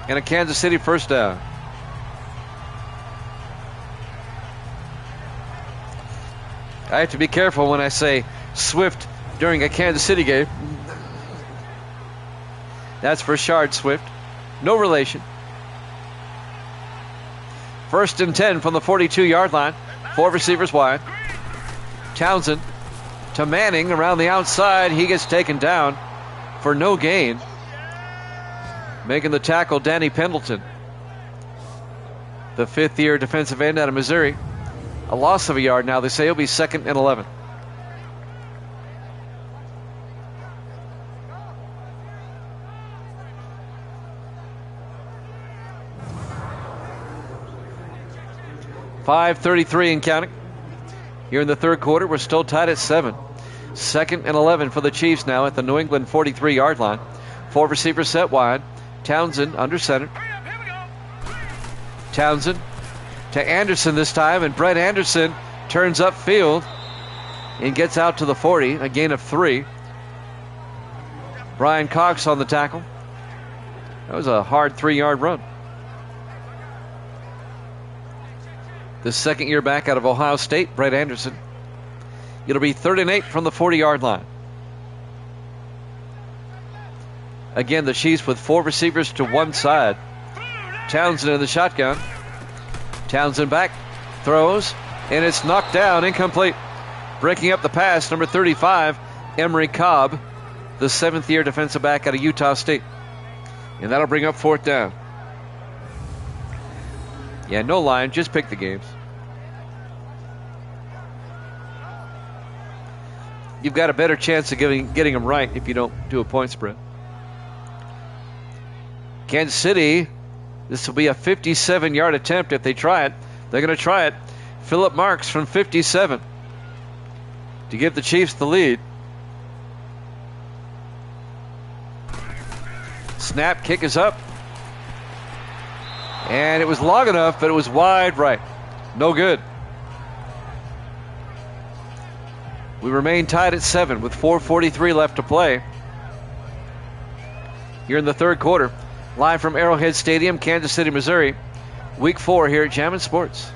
And a Kansas City first down. I have to be careful when I say Swift during a Kansas City game. That's Rashard Swift. No relation. First and 10 from the 42-yard line. 4 receivers wide. Townsend to Manning around the outside. He gets taken down for no gain. Making the tackle, Danny Pendleton, the 5th-year defensive end out of Missouri. A loss of a yard now. They say it'll be 2nd and 11. .5:33 and counting. Here in the third quarter, we're still tied at 7. 2nd and 11 for the Chiefs now at the New England 43-yard line. 4 receivers set wide. Townsend under center. Townsend to Anderson this time, and Brett Anderson turns upfield and gets out to the 40, a gain of 3. Brian Cox on the tackle. That was a hard 3-yard run. The 2nd-year back out of Ohio State, Brett Anderson. It'll be 3rd and 8 from the 40-yard line. Again, the Chiefs with 4 receivers to one side. Townsend in the shotgun. Townsend back, throws, and it's knocked down, incomplete. Breaking up the pass, number 35, Emery Cobb, the 7th-year defensive back out of Utah State. And that'll bring up 4th down. Yeah, no line, just pick the games. You've got a better chance of getting them right if you don't do a point spread. Kansas City, this will be a 57-yard attempt if they try it. They're going to try it. Philip Marks from 57 to give the Chiefs the lead. Snap, kick is up. And it was long enough, but it was wide right. No good. We remain tied at 7 with 4:43 left to play. Here in the third quarter. Live from Arrowhead Stadium, Kansas City, Missouri. Week 4 here at Jammin' Sports.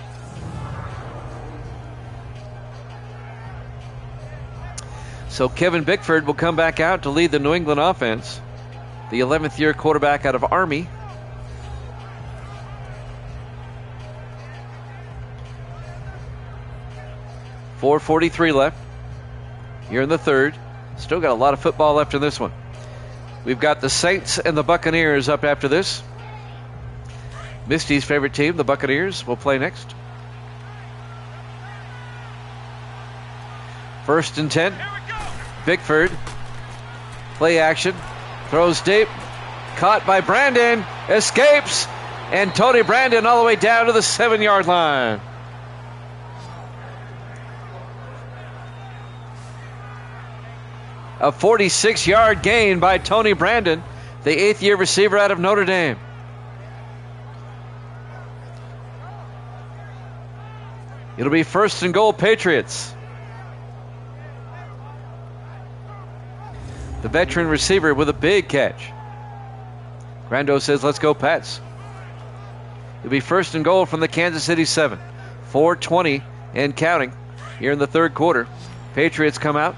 So Kevin Bickford will come back out to lead the New England offense. The 11th-year quarterback out of Army. 4:43 left. Here in the third. Still got a lot of football left in this one. We've got the Saints and the Buccaneers up after this. Misty's favorite team, the Buccaneers, will play next. 1st and 10. Bickford. Play action. Throws deep. Caught by Brandon. Escapes. And Tony Brandon all the way down to the 7-yard line. A 46-yard gain by Tony Brandon, the 8th-year receiver out of Notre Dame. It'll be 1st and goal, Patriots. The veteran receiver with a big catch. Grando says, let's go, Pats. It'll be 1st and goal from the Kansas City 7. 4:20 and counting here in the third quarter. Patriots come out.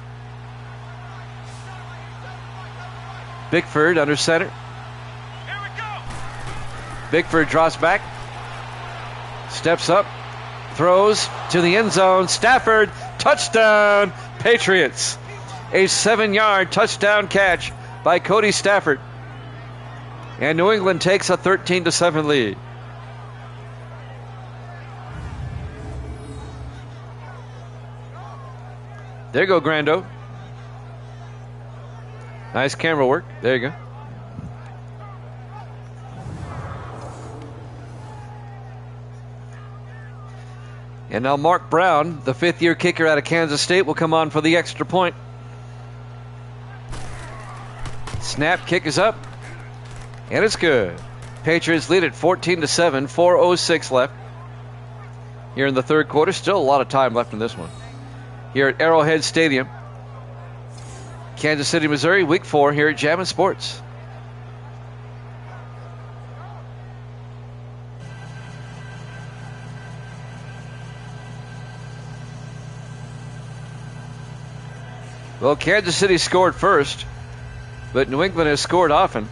Bickford under center. Here we go. Bickford drops back. Steps up. Throws to the end zone. Stafford, touchdown, Patriots. A 7-yard touchdown catch by Cody Stafford. And New England takes a 13-7 lead. There you go, Grando. Nice camera work. There you go. And now Mark Brown, the 5th-year kicker out of Kansas State, will come on for the extra point. Snap, kick is up. And it's good. Patriots lead at 14-7, 4:06 left. Here in the third quarter, still a lot of time left in this one. Here at Arrowhead Stadium. Kansas City, Missouri, week 4 here at Jammin' Sports. Well, Kansas City scored first, but New England has scored often.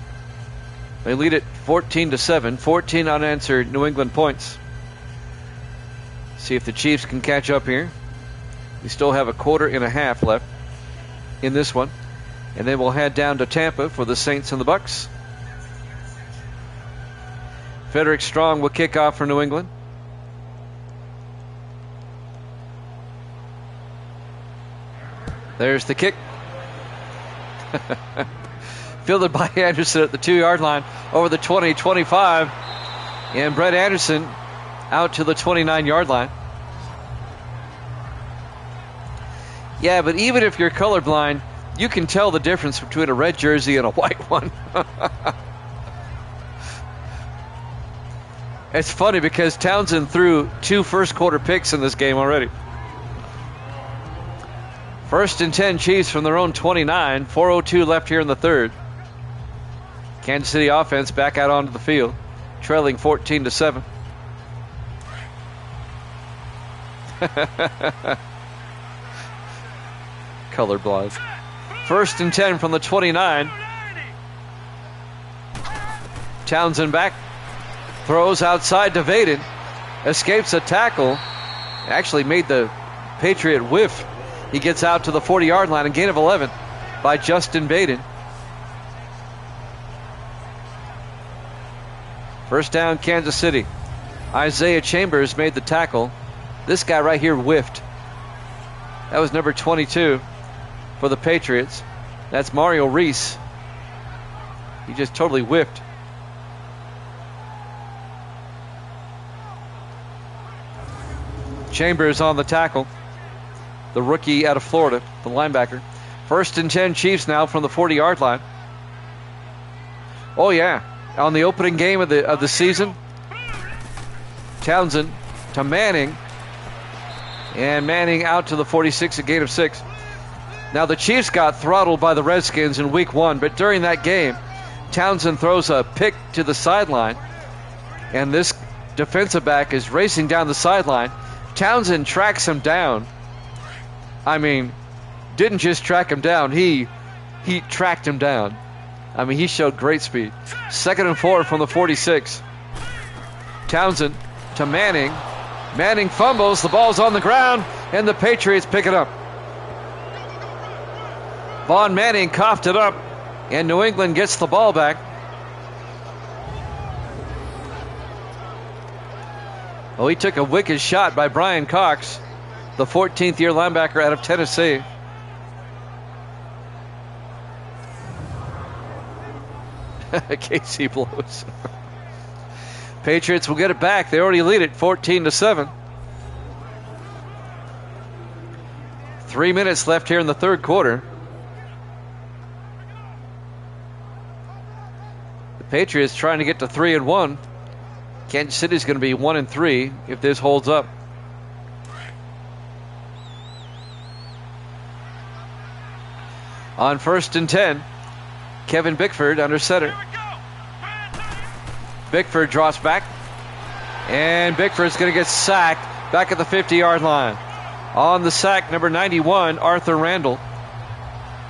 They lead it 14-7, 14 unanswered New England points. See if the Chiefs can catch up here. We still have a quarter and a half left in this one. And then we'll head down to Tampa for the Saints and the Bucks. Frederick Strong will kick off for New England. There's the kick. Fielded by Anderson at the 2-yard line over the 20-25. And Brett Anderson out to the 29-yard line. Yeah, but even if you're colorblind, you can tell the difference between a red jersey and a white one. It's funny because Townsend threw 2 first-quarter picks in this game already. 1st and 10 Chiefs from their own 29. 4:02 left here in the third. Kansas City offense back out onto the field, trailing 14-7. Colorblind. 1st and 10 from the 29. Townsend back. Throws outside to Vaden. Escapes a tackle. Actually made the Patriot whiff. He gets out to the 40-yard line. A gain of 11 by Justin Vaden. First down, Kansas City. Isaiah Chambers made the tackle. This guy right here whiffed. That was number 22 for the Patriots. That's Mario Reese. He just totally whiffed. Chambers on the tackle. The rookie out of Florida, the linebacker. 1st and 10 Chiefs now from the 40-yard line. Oh yeah, on the opening game of the season, Townsend to Manning, and Manning out to the 46, a gain of 6. Now the Chiefs got throttled by the Redskins in week 1, but during that game, Townsend throws a pick to the sideline, and this defensive back is racing down the sideline. Townsend tracks him down. I mean, didn't just track him down, he tracked him down. I mean, he showed great speed. 2nd and 4 from the 46. Townsend to Manning. Manning fumbles. The ball's on the ground. and the Patriots pick it up. Vaughn Manning coughed it up, and New England gets the ball back. Oh, he took a wicked shot by Brian Cox, the 14th year linebacker out of Tennessee. Casey blows. Patriots will get it back. They already lead it 14-7. 3 minutes left here in the third quarter. The Patriots trying to get to 3-1. Kansas City's going to be 1-3 if this holds up. On 1st and 10, Kevin Bickford under center. Bickford draws back, and Bickford's going to get sacked back at the 50-yard line. On the sack, number 91, Arthur Randall,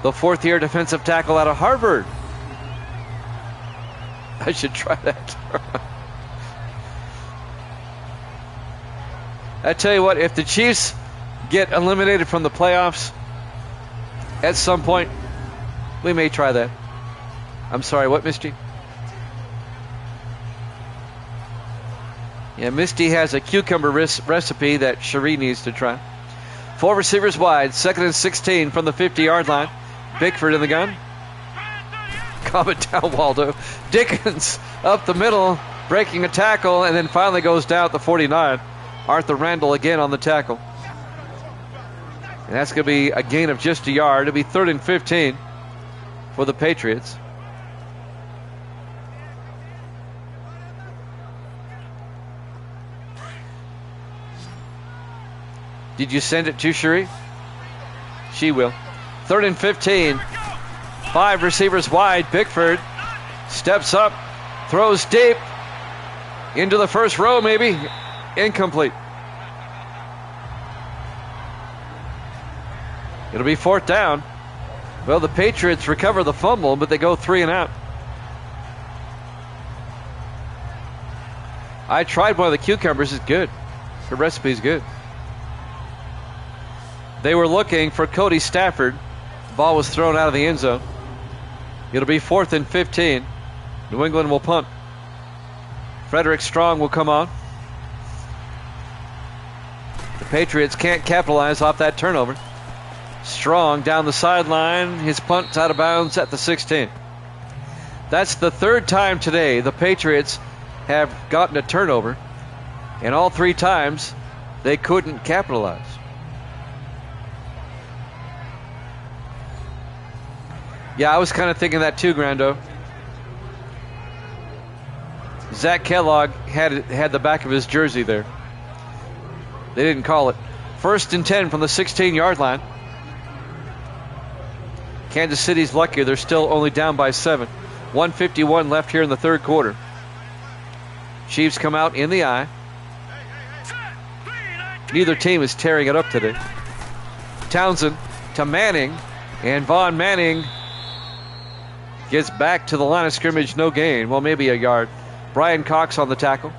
the 4th-year defensive tackle out of Harvard. I should try that. I tell you what, if the Chiefs get eliminated from the playoffs at some point, we may try that. I'm sorry, what, Misty? Yeah, Misty has a cucumber recipe that Cherie needs to try. 4 receivers wide, 2nd and 16 from the 50-yard line. Bickford in the gun. Calm it down, Waldo. Dickens up the middle, breaking a tackle, and then finally goes down at the 49. Arthur Randall again on the tackle. And that's going to be a gain of just a yard. It'll be 3rd and 15 for the Patriots. Did you send it to Cherie? She will. 3rd and 15. 5 receivers wide. Bickford steps up, throws deep into the first row, maybe. Incomplete. It'll be 4th down. Well, the Patriots recover the fumble, but they go 3 and out. I tried one of the cucumbers. It's good. The recipe's good. They were looking for Cody Stafford. The ball was thrown out of the end zone. It'll be 4th and 15. New England will punt. Frederick Strong will come on. The Patriots can't capitalize off that turnover. Strong down the sideline. His punt's out of bounds at the 16. That's the 3rd time today the Patriots have gotten a turnover, and all 3 times they couldn't capitalize. Yeah, I was kind of thinking that too, Grando. Zach Kellogg had the back of his jersey there. They didn't call it. 1st and 10 from the 16-yard line. Kansas City's lucky. They're still only down by 7. 1:51 left here in the third quarter. Chiefs come out in the eye. Neither team is tearing it up today. Townsend to Manning, and Vaughn Manning gets back to the line of scrimmage, no gain. Well, maybe a yard. Brian Cox on the tackle.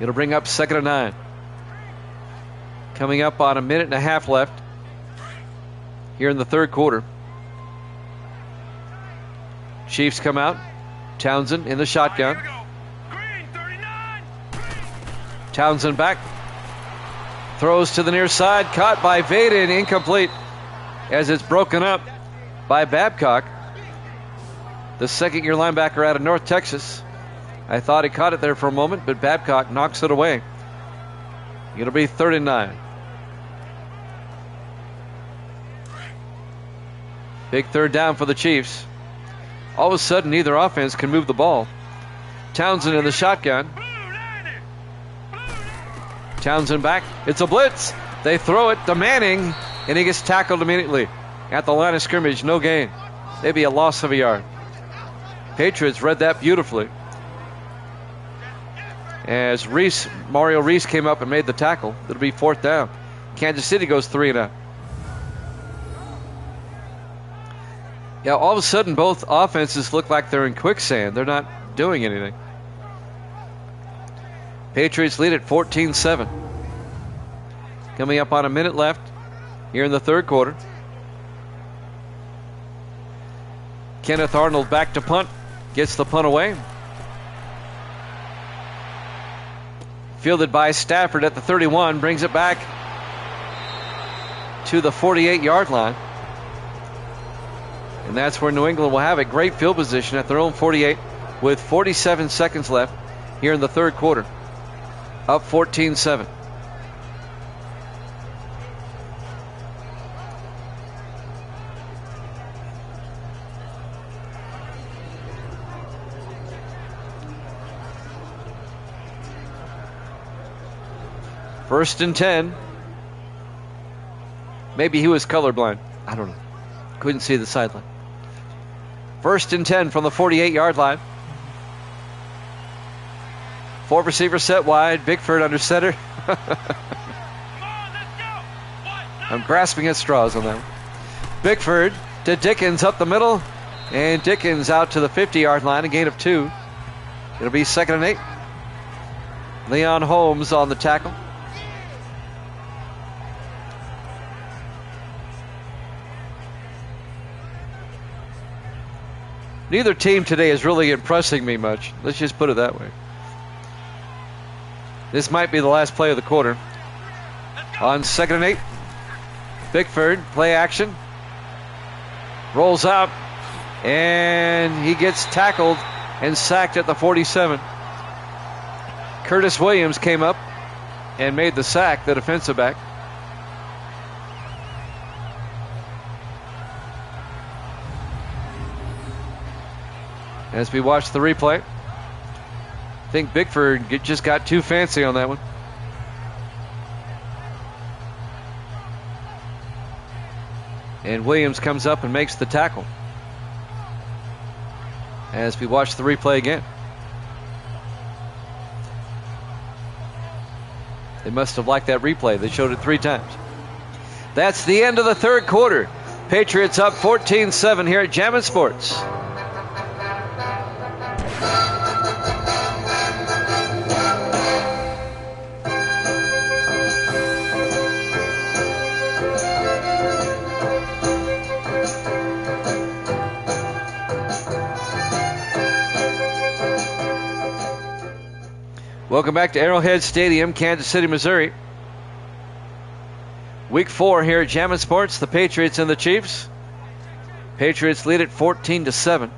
It'll bring up 2nd and 9. Coming up on 1.5 minutes left here in the third quarter. Chiefs come out. Townsend in the shotgun. Townsend back. Throws to the near side. Caught by Vaden. Incomplete as it's broken up by Babcock, the 2nd-year linebacker out of North Texas. I thought he caught it there for a moment, but Babcock knocks it away. It'll be 3rd and 9. Big 3rd down for the Chiefs. All of a sudden, neither offense can move the ball. Townsend in the shotgun. Townsend back. It's a blitz. They throw it to Manning, and he gets tackled immediately at the line of scrimmage. No gain. Maybe a loss of a yard. Patriots read that beautifully as Mario Reese came up and made the tackle. It'll be 4th down. Kansas City goes 3 and out. Yeah, all of a sudden both offenses look like they're in quicksand. They're not doing anything. Patriots lead at 14-7. Coming up on a minute left here in the third quarter. Kenneth Arnold back to punt. Gets the punt away. Fielded by Stafford at the 31. Brings it back to the 48-yard line. And that's where New England will have it. Great field position at their own 48 with 47 seconds left here in the third quarter. Up 14-7. First and 10. Maybe he was colorblind. I don't know. Couldn't see the sideline. First and 10 from the 48-yard line. 4 receivers set wide. Bickford under center. I'm grasping at straws on that one. Bickford to Dickens up the middle. And Dickens out to the 50-yard line. A gain of 2. It'll be 2nd and 8. Leon Holmes on the tackle. Neither team today is really impressing me much. Let's just put it that way. This might be the last play of the quarter. On 2nd and 8. Bickford, play action. Rolls out. And he gets tackled and sacked at the 47. Curtis Williams came up and made the sack, the defensive back. As we watch the replay, I think Bickford just got too fancy on that one. And Williams comes up and makes the tackle. As we watch the replay again. They must have liked that replay. They showed it 3 times. That's the end of the third quarter. Patriots up 14-7 here at Jammin' Sports. Welcome back to Arrowhead Stadium, Kansas City, Missouri. Week 4 here at Jammin' Sports. The Patriots and the Chiefs. Patriots lead at 14-7.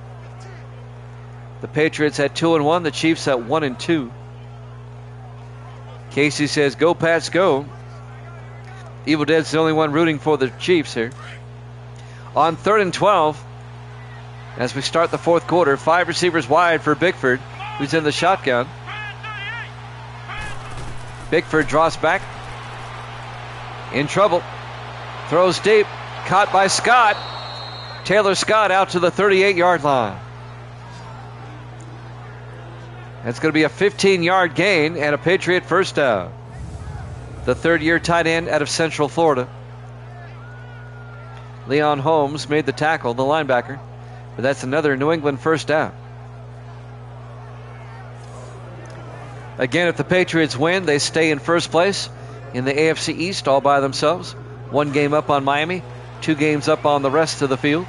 The Patriots at 2-1. The Chiefs at 1-2. Casey says, "Go Pats, go." Evil Dead's the only one rooting for the Chiefs here. On 3rd and 12, as we start the fourth quarter, 5 receivers wide for Bickford, who's in the shotgun. Bickford draws back. In trouble. Throws deep. Caught by Scott. Taylor Scott out to the 38-yard line. That's going to be a 15-yard gain and a Patriot first down. The third-year tight end out of Central Florida. Leon Holmes made the tackle, the linebacker. But that's another New England first down. Again, if the Patriots win, they stay in first place in the AFC East all by themselves. 1 game up on Miami, 2 games up on the rest of the field.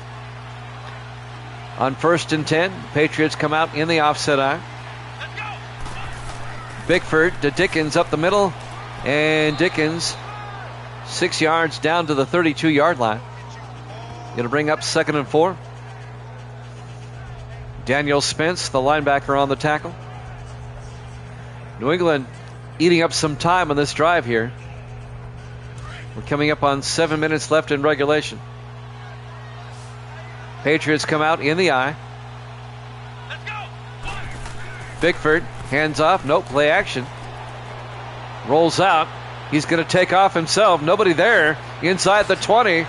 On 1st and 10, Patriots come out in the offset eye. Bickford to Dickens up the middle. And Dickens 6 yards down to the 32-yard line. Going to bring up 2nd and 4. Daniel Spence, the linebacker, on the tackle. New England eating up some time on this drive here. We're coming up on 7 minutes left in regulation. Patriots come out in the eye. Bickford, hands off, nope, play action. Rolls out. He's going to take off himself. Nobody there inside the 20.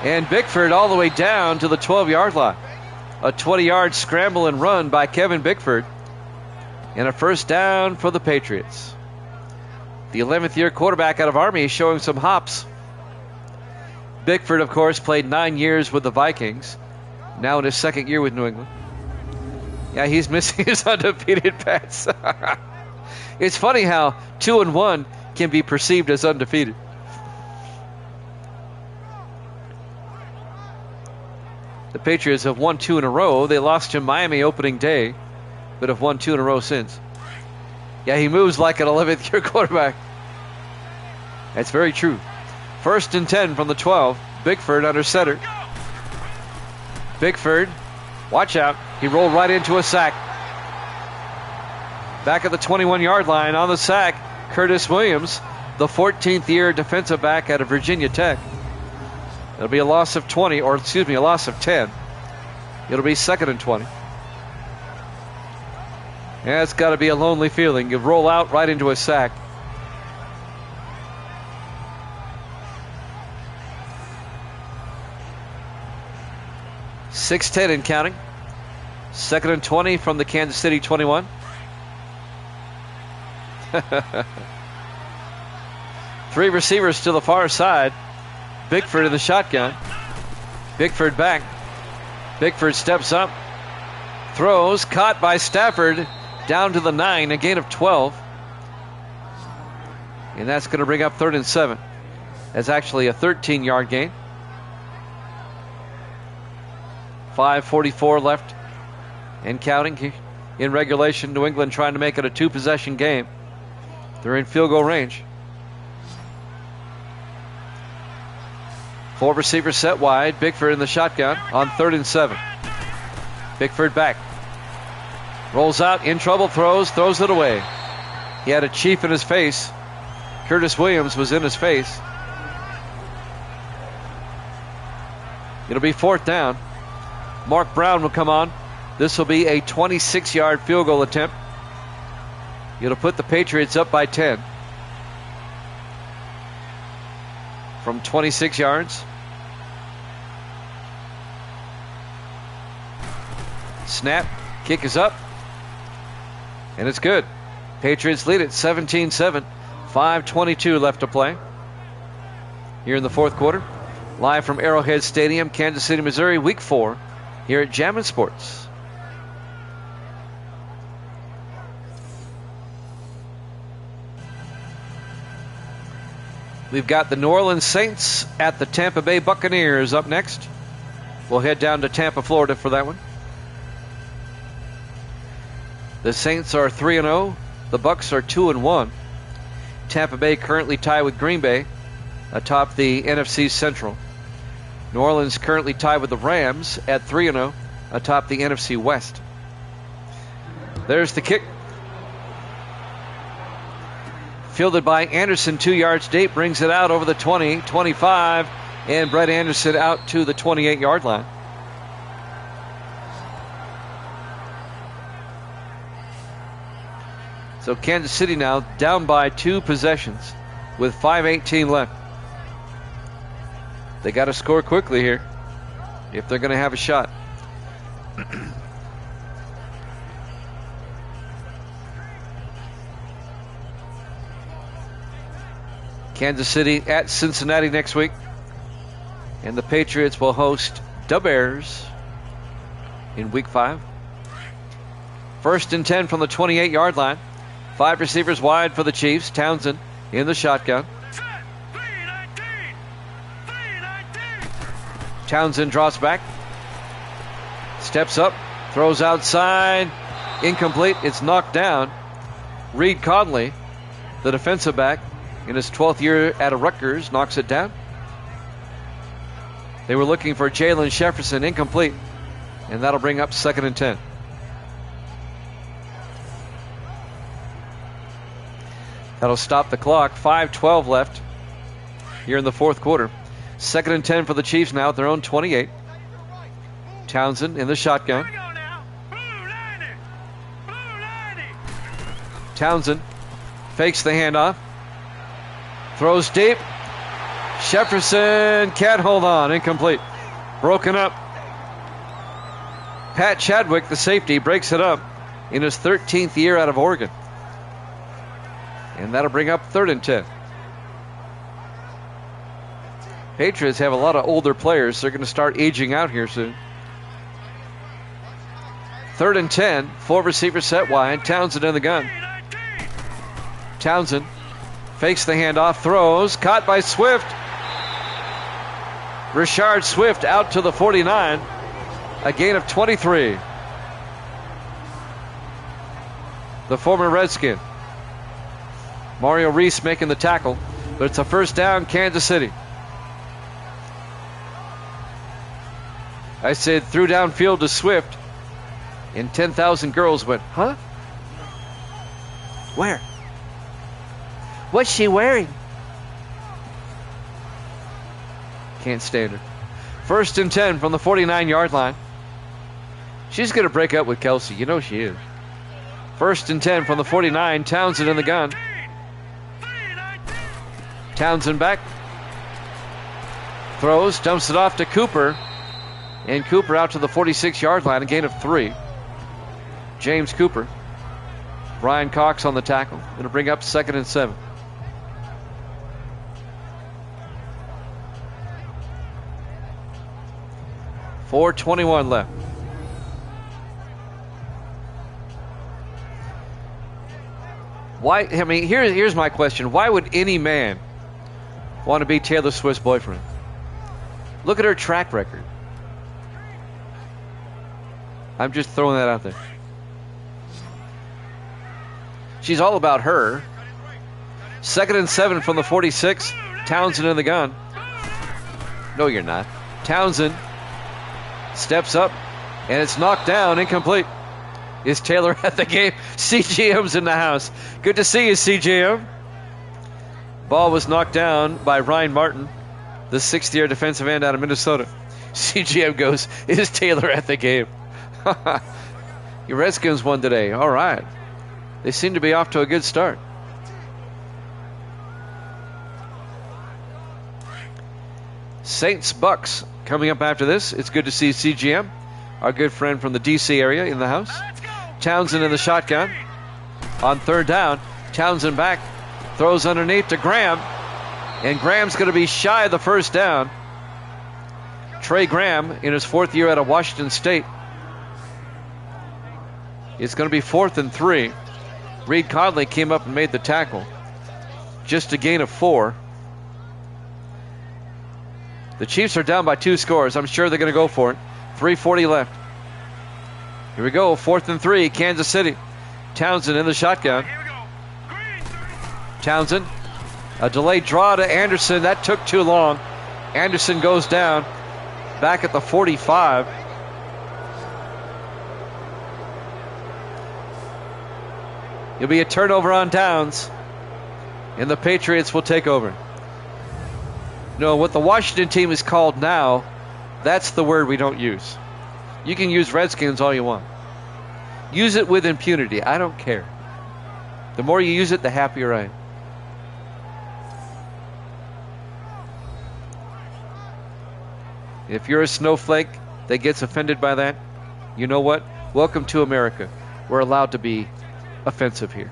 And Bickford all the way down to the 12-yard line. A 20-yard scramble and run by Kevin Bickford. And a first down for the Patriots. The 11th year quarterback out of Army is showing some hops. Bickford, of course, played 9 years with the Vikings. Now in his 2nd year with New England. Yeah, he's missing his undefeated Pats. It's funny how 2-1 can be perceived as undefeated. The Patriots have won 2 in a row. They lost to Miami opening day, but have won 2 in a row since. Yeah, he moves like an 11th year quarterback. That's very true. 1st and 10 from the 12. Bickford under center. Bickford, watch out. He rolled right into a sack. Back at the 21-yard line on the sack, Curtis Williams, the 14th year defensive back out of Virginia Tech. It'll be a loss of 20, or excuse me, a loss of 10. It'll be 2nd and 20. Yeah, it's got to be a lonely feeling. You roll out right into a sack. .610 and counting. 2nd and 20 from the Kansas City 21. Three receivers to the far side. Bickford in the shotgun. Bickford back. Bickford steps up. Throws. Caught by Stafford. Down to the 9. A gain of 12. And that's going to bring up 3rd and 7. That's actually a 13-yard gain. 5:44 left and counting in regulation. New England trying to make it a 2-possession game. They're in field goal range. 4 receivers set wide. Bickford in the shotgun on 3rd and 7. Bickford back. Rolls out, in trouble, throws it away. He had a chief in his face. Curtis Williams was in his face. It'll be 4th down. Mark Brown will come on. This will be a 26-yard field goal attempt. It'll put the Patriots up by 10. From 26 yards. Snap. Kick is up. And it's good. Patriots lead it 17-7. 5:22 left to play here in the 4th quarter. Live from Arrowhead Stadium, Kansas City, Missouri, Week 4. Here at Jammin' Sports. We've got the New Orleans Saints at the Tampa Bay Buccaneers up next. We'll head down to Tampa, Florida for that one. The Saints are 3-0. The Bucs are 2-1. Tampa Bay currently tied with Green Bay atop the NFC Central. New Orleans currently tied with the Rams at 3-0 atop the NFC West. There's the kick. Fielded by Anderson, 2 yards deep, brings it out over the 20, 25, and Brett Anderson out to the 28-yard line. So Kansas City now down by 2 possessions with 5:18 left. They got to score quickly here if they're going to have a shot. Kansas City at Cincinnati next week. And the Patriots will host the Bears in Week 5. 1st and 10 from the 28-yard line. 5 receivers wide for the Chiefs. Townsend in the shotgun. Townsend draws back. Steps up. Throws outside. Incomplete. It's knocked down. Reed Conley, the defensive back, in his 12th year at Rutgers, knocks it down. They were looking for Jalen Jefferson. Incomplete. And that'll bring up 2nd and 10. That'll stop the clock. 5:12 left here in the 4th quarter. 2nd and 10 for the Chiefs now at their own 28. Townsend in the shotgun. Townsend fakes the handoff. Throws deep. Jefferson can't hold on. Incomplete. Broken up. Pat Chadwick, the safety, breaks it up in his 13th year out of Oregon. And that'll bring up 3rd and 10. Patriots have a lot of older players. They're going to start aging out here soon. 3rd and 10. 4 receivers set wide. Townsend in the gun. Townsend fakes the handoff, throws, caught by Swift. Richard Swift out to the 49, a gain of 23. The former Redskin. Mario Reese making the tackle, but it's a first down, Kansas City. I said threw downfield to Swift, and 10,000 girls went, huh? Where? What's she wearing? Can't stand her. First and 10 from the 49-yard line. She's going to break up with Kelsey. You know she is. First and 10 from the 49. Townsend in the gun. Townsend back. Throws, dumps it off to Cooper. And Cooper out to the 46-yard line, a gain of 3. James Cooper. Brian Cox on the tackle. Going to bring up 2nd and 7. .4:21 left. Why? I mean, here's my question. Why would any man want to be Taylor Swift's boyfriend? Look at her track record. I'm just throwing that out there. She's all about her. 2nd and 7 from the 46. Townsend in the gun. No, you're not. Townsend steps up, and it's knocked down, incomplete. Is Taylor at the game? CGM's in the house. Good to see you, CGM. Ball was knocked down by Ryan Martin, the 6th-year defensive end out of Minnesota. CGM goes, is Taylor at the game? Your Redskins won today. All right. They seem to be off to a good start. Saints Bucks coming up after this. It's good to see CGM, our good friend from the D.C. area, in the house. Townsend in the shotgun. On 3rd down, Townsend back. Throws underneath to Graham. And Graham's going to be shy of the first down. Trey Graham in his 4th year out of Washington State. It's going to be 4th and 3. Reed Conley came up and made the tackle. Just a gain of 4. The Chiefs are down by 2 scores. I'm sure they're going to go for it. 3:40 left. Here we go. 4th and 3. Kansas City. Townsend in the shotgun. Townsend. A delayed draw to Anderson. That took too long. Anderson goes down. Back at the 45. It'll be a turnover on downs. And the Patriots will take over. No, what the Washington team is called now, that's the word we don't use. You can use Redskins all you want. Use it with impunity. I don't care. The more you use it, the happier I am. If you're a snowflake that gets offended by that, you know what? Welcome to America. We're allowed to be offensive here.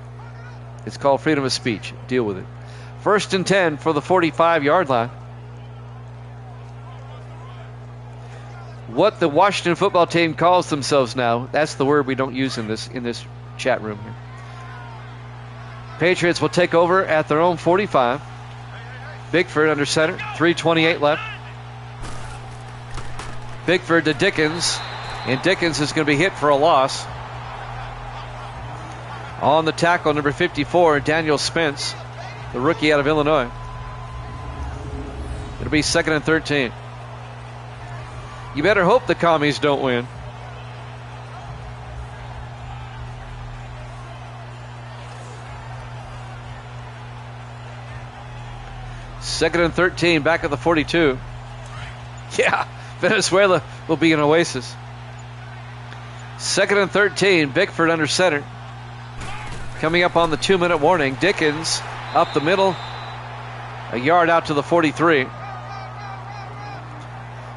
It's called freedom of speech. Deal with it. 1st and 10 for the 45-yard line. What the Washington football team calls themselves now, that's the word we don't use in this chat room here. Patriots will take over at their own 45. Bickford under center. 3:28 left. Bickford to Dickens. And Dickens is going to be hit for a loss. On the tackle, number 54, Daniel Spence, the rookie out of Illinois. It'll be 2nd and 13. You better hope the commies don't win. Second and 13, back at the 42. Yeah, Venezuela will be an oasis. 2nd and 13, Bickford under center. Coming up on the 2-minute warning, Dickens up the middle, a yard out to the 43.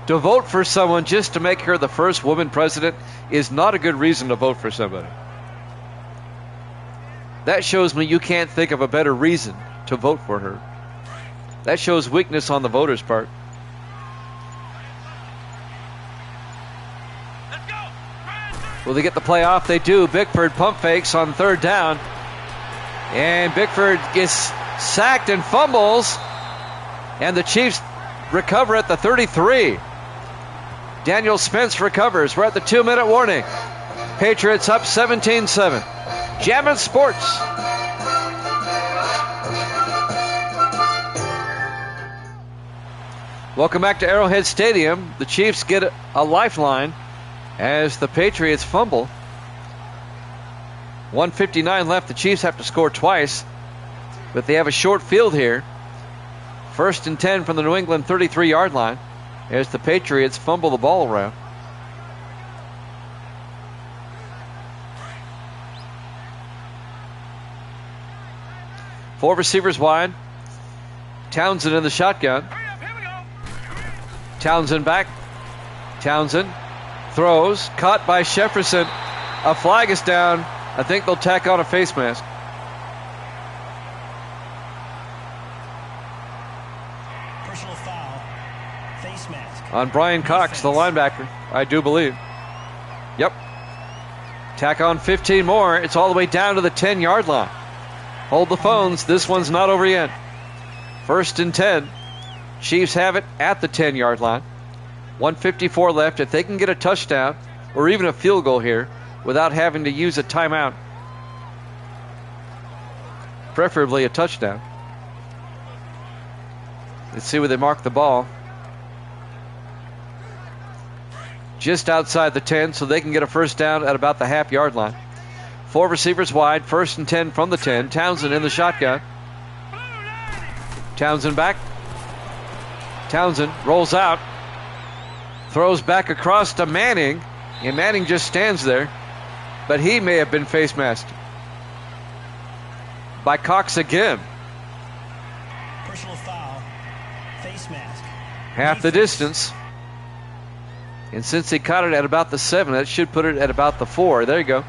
To vote for someone just to make her the first woman president is not a good reason to vote for somebody. That shows me you can't think of a better reason to vote for her. That shows weakness on the voters' part. Will they get the play off? They do. Bickford pump fakes on 3rd down. And Bickford gets sacked and fumbles. And the Chiefs recover at the 33. Daniel Spence recovers. We're at the 2-minute warning. Patriots up 17-7. Jammin' Sports. Welcome back to Arrowhead Stadium. The Chiefs get a lifeline as the Patriots fumble. 1:59 left. The Chiefs have to score twice, but they have a short field here. 1st and 10 from the New England 33-yard line as the Patriots fumble the ball around. Four receivers wide. Townsend in the shotgun. Townsend back. Townsend throws. Caught by Jefferson. A flag is down. I think they'll tack on a face mask. Personal foul. Face mask. On Brian Cox, the linebacker, I do believe. Yep. Tack on 15 more. It's all the way down to the 10-yard line. Hold the phones. This one's not over yet. 1st and 10. Chiefs have it at the 10-yard line. 1:54 left. If they can get a touchdown or even a field goal here without having to use a timeout, preferably a touchdown. Let's see where they mark the ball. Just outside the 10, so they can get a first down at about the half-yard line. Four receivers wide. 1st and 10 from the 10. Townsend in the shotgun. Townsend back. Townsend rolls out. Throws back across to Manning. And Manning just stands there. But he may have been face masked by Cox again. Personal foul. Face mask. Half the distance. And since he caught it at about the 7, that should put it at about the 4. There you go.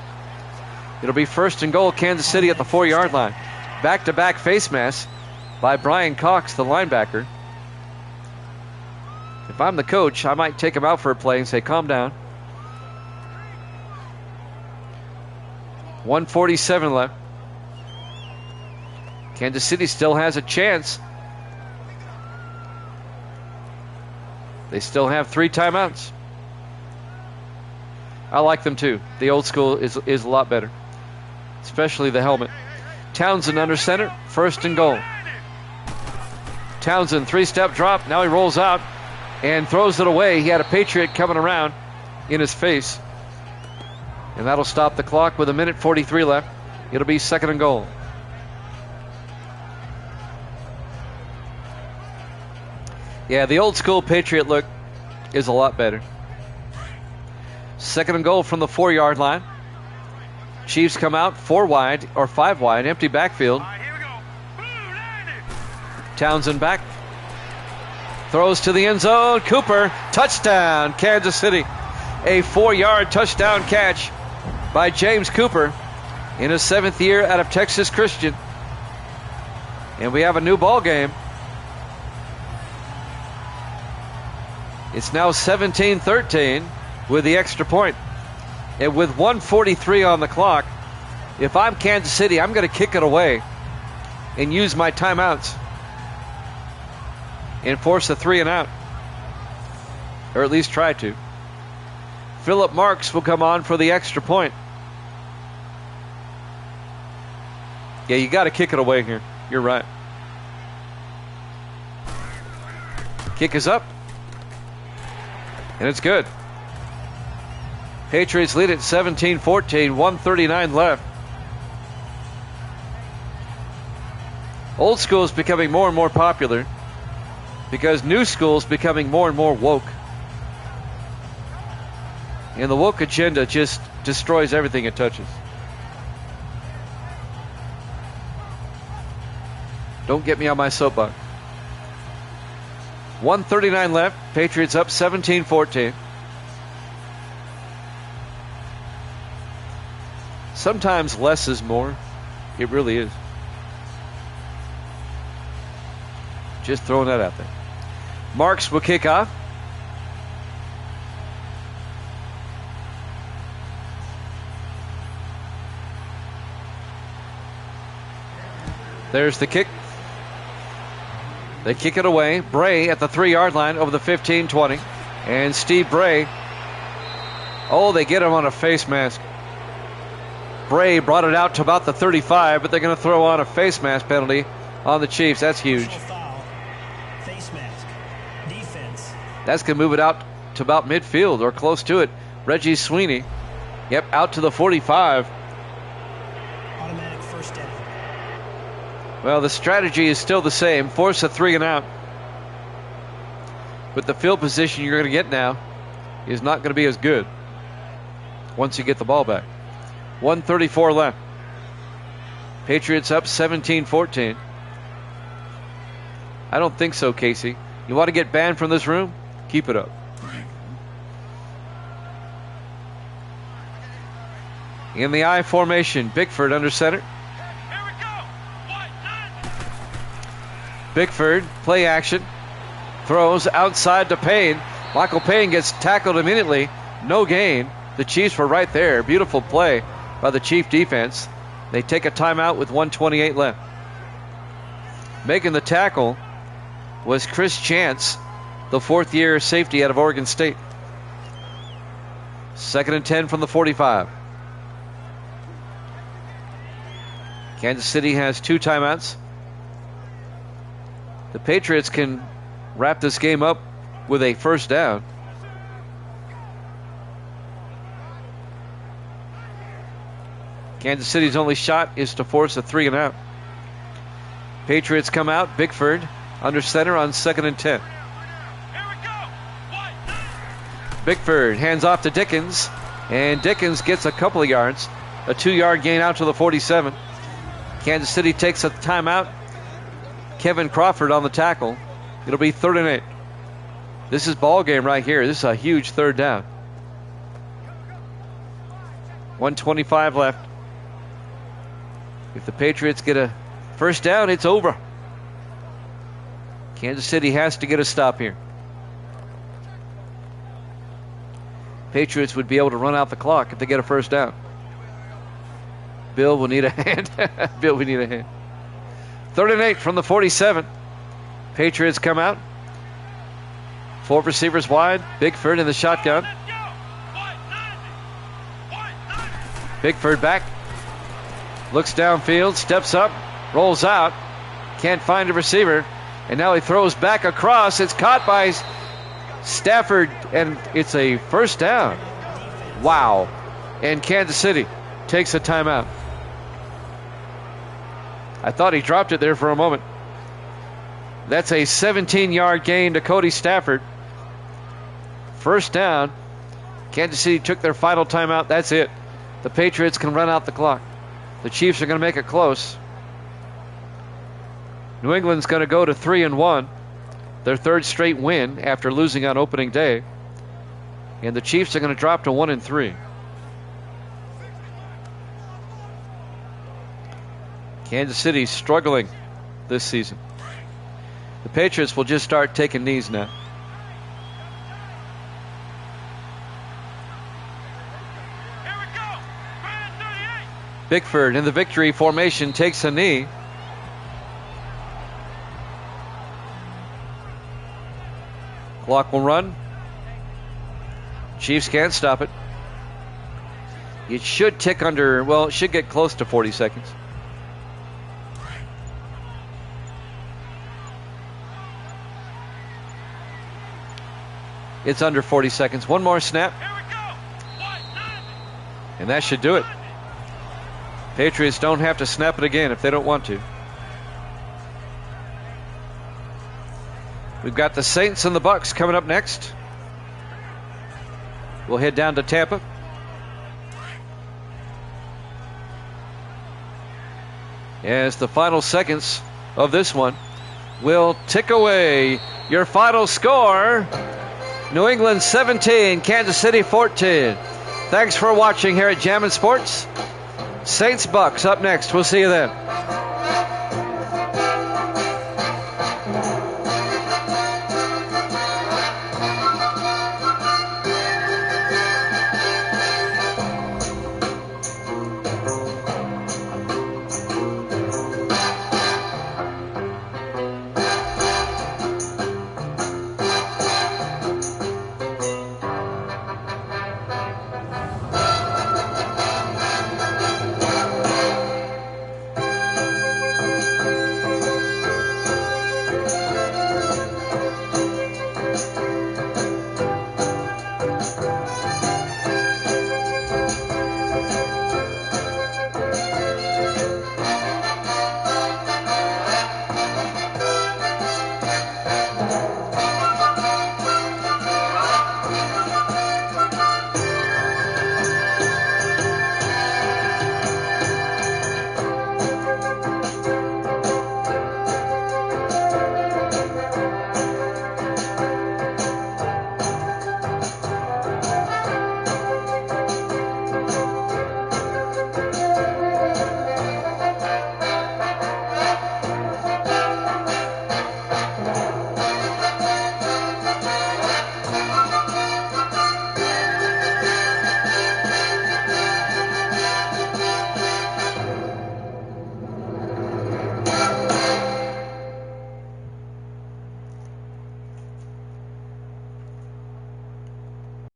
It'll be 1st and goal, Kansas City at the 4-yard line. Back-to-back face masks by Brian Cox, the linebacker. If I'm the coach, I might take him out for a play and say, calm down. 1:47 left. Kansas City still has a chance. They still have 3 timeouts. I like them too. The old school is a lot better, especially the helmet. Townsend under center, 1st and goal. Townsend, 3-step drop. Now he rolls out and throws it away. He had a Patriot coming around in his face. And that'll stop the clock with 1:43 left. It'll be 2nd and goal. Yeah, the old school Patriot look is a lot better. 2nd and goal from the 4-yard line. Chiefs come out 4 wide or 5 wide, empty backfield. Townsend back. Throws to the end zone. Cooper, touchdown, Kansas City. A 4-yard touchdown catch by James Cooper in his 7th year out of Texas Christian. And we have a new ball game. It's now 17-13 with the extra point. And with 1:43 on the clock, if I'm Kansas City, I'm going to kick it away and use my timeouts and force a 3 and out. Or at least try to. Philip Marks will come on for the extra point. Yeah, you got to kick it away here. You're right. Kick is up. And it's good. Patriots lead at 17-14, 1:39 left. Old school is becoming more and more popular because new school is becoming more and more woke. And the woke agenda just destroys everything it touches. Don't get me on my soapbox. 1:39 left. Patriots up 17-14. Sometimes less is more. It really is. Just throwing that out there. Marks will kick off. There's the kick. They kick it away. Bray at the 3-yard line over the 15-20. And Steve Bray. Oh, they get him on a face mask. Bray brought it out to about the 35, but they're going to throw on a face mask penalty on the Chiefs. That's huge. Foul. Face mask. Defense. That's going to move it out to about midfield or close to it. Reggie Sweeney. Yep, out to the 45. Automatic first down. Well, the strategy is still the same. Force a 3 and out. But the field position you're going to get now is not going to be as good once you get the ball back. 1:34 left. Patriots up 17-14. I don't think so, Casey. You want to get banned from this room? Keep it up. In the I formation, Bickford under center. Here we go. Bickford, play action. Throws outside to Payne. Michael Payne gets tackled immediately. No gain. The Chiefs were right there. Beautiful play by the Chief defense. They take a timeout with 1:28 left. Making the tackle was Chris Chance, the 4th-year safety out of Oregon State. 2nd and 10 from the 45. Kansas City has 2 timeouts. The Patriots can wrap this game up with a first down. Kansas City's only shot is to force a 3 and out. Patriots come out. Bickford under center on 2nd and 10. Here we go. Bickford hands off to Dickens, and Dickens gets a couple of yards. A 2-yard gain out to the 47. Kansas City takes a timeout. Kevin Crawford on the tackle. It'll be 3rd and 8. This is ball game right here. This is a huge 3rd down. 1:25 left. If the Patriots get a first down, it's over. Kansas City has to get a stop here. Patriots would be able to run out the clock if they get a first down. Bill will need a hand. Bill, we need a hand. 3rd and 8 from the 47. Patriots come out. 4 receivers wide. Bickford in the shotgun. Bickford back. Looks downfield. Steps up. Rolls out. Can't find a receiver. And now he throws back across. It's caught by Stafford. And it's a first down. Wow. And Kansas City takes a timeout. I thought he dropped it there for a moment. That's a 17-yard gain to Cody Stafford. First down. Kansas City took their final timeout. That's it. The Patriots can run out the clock. The Chiefs are going to make it close. New England's going to go to 3-1. Their 3rd straight win after losing on opening day. And the Chiefs are going to drop to 1-3. Kansas City struggling this season. The Patriots will just start taking knees now. Here we go. 38. Bickford in the victory formation takes a knee. Clock will run. Chiefs can't stop it. It should tick under, well, it should get close to 40 seconds. It's under 40 seconds. One more snap. Here we go. And that should do it. Patriots don't have to snap it again if they don't want to. We've got the Saints and the Bucks coming up next. We'll head down to Tampa. As the final seconds of this one will tick away. Your final score: New England 17, Kansas City 14. Thanks for watching here at Jammin' Sports. Saints Bucks up next. We'll see you then.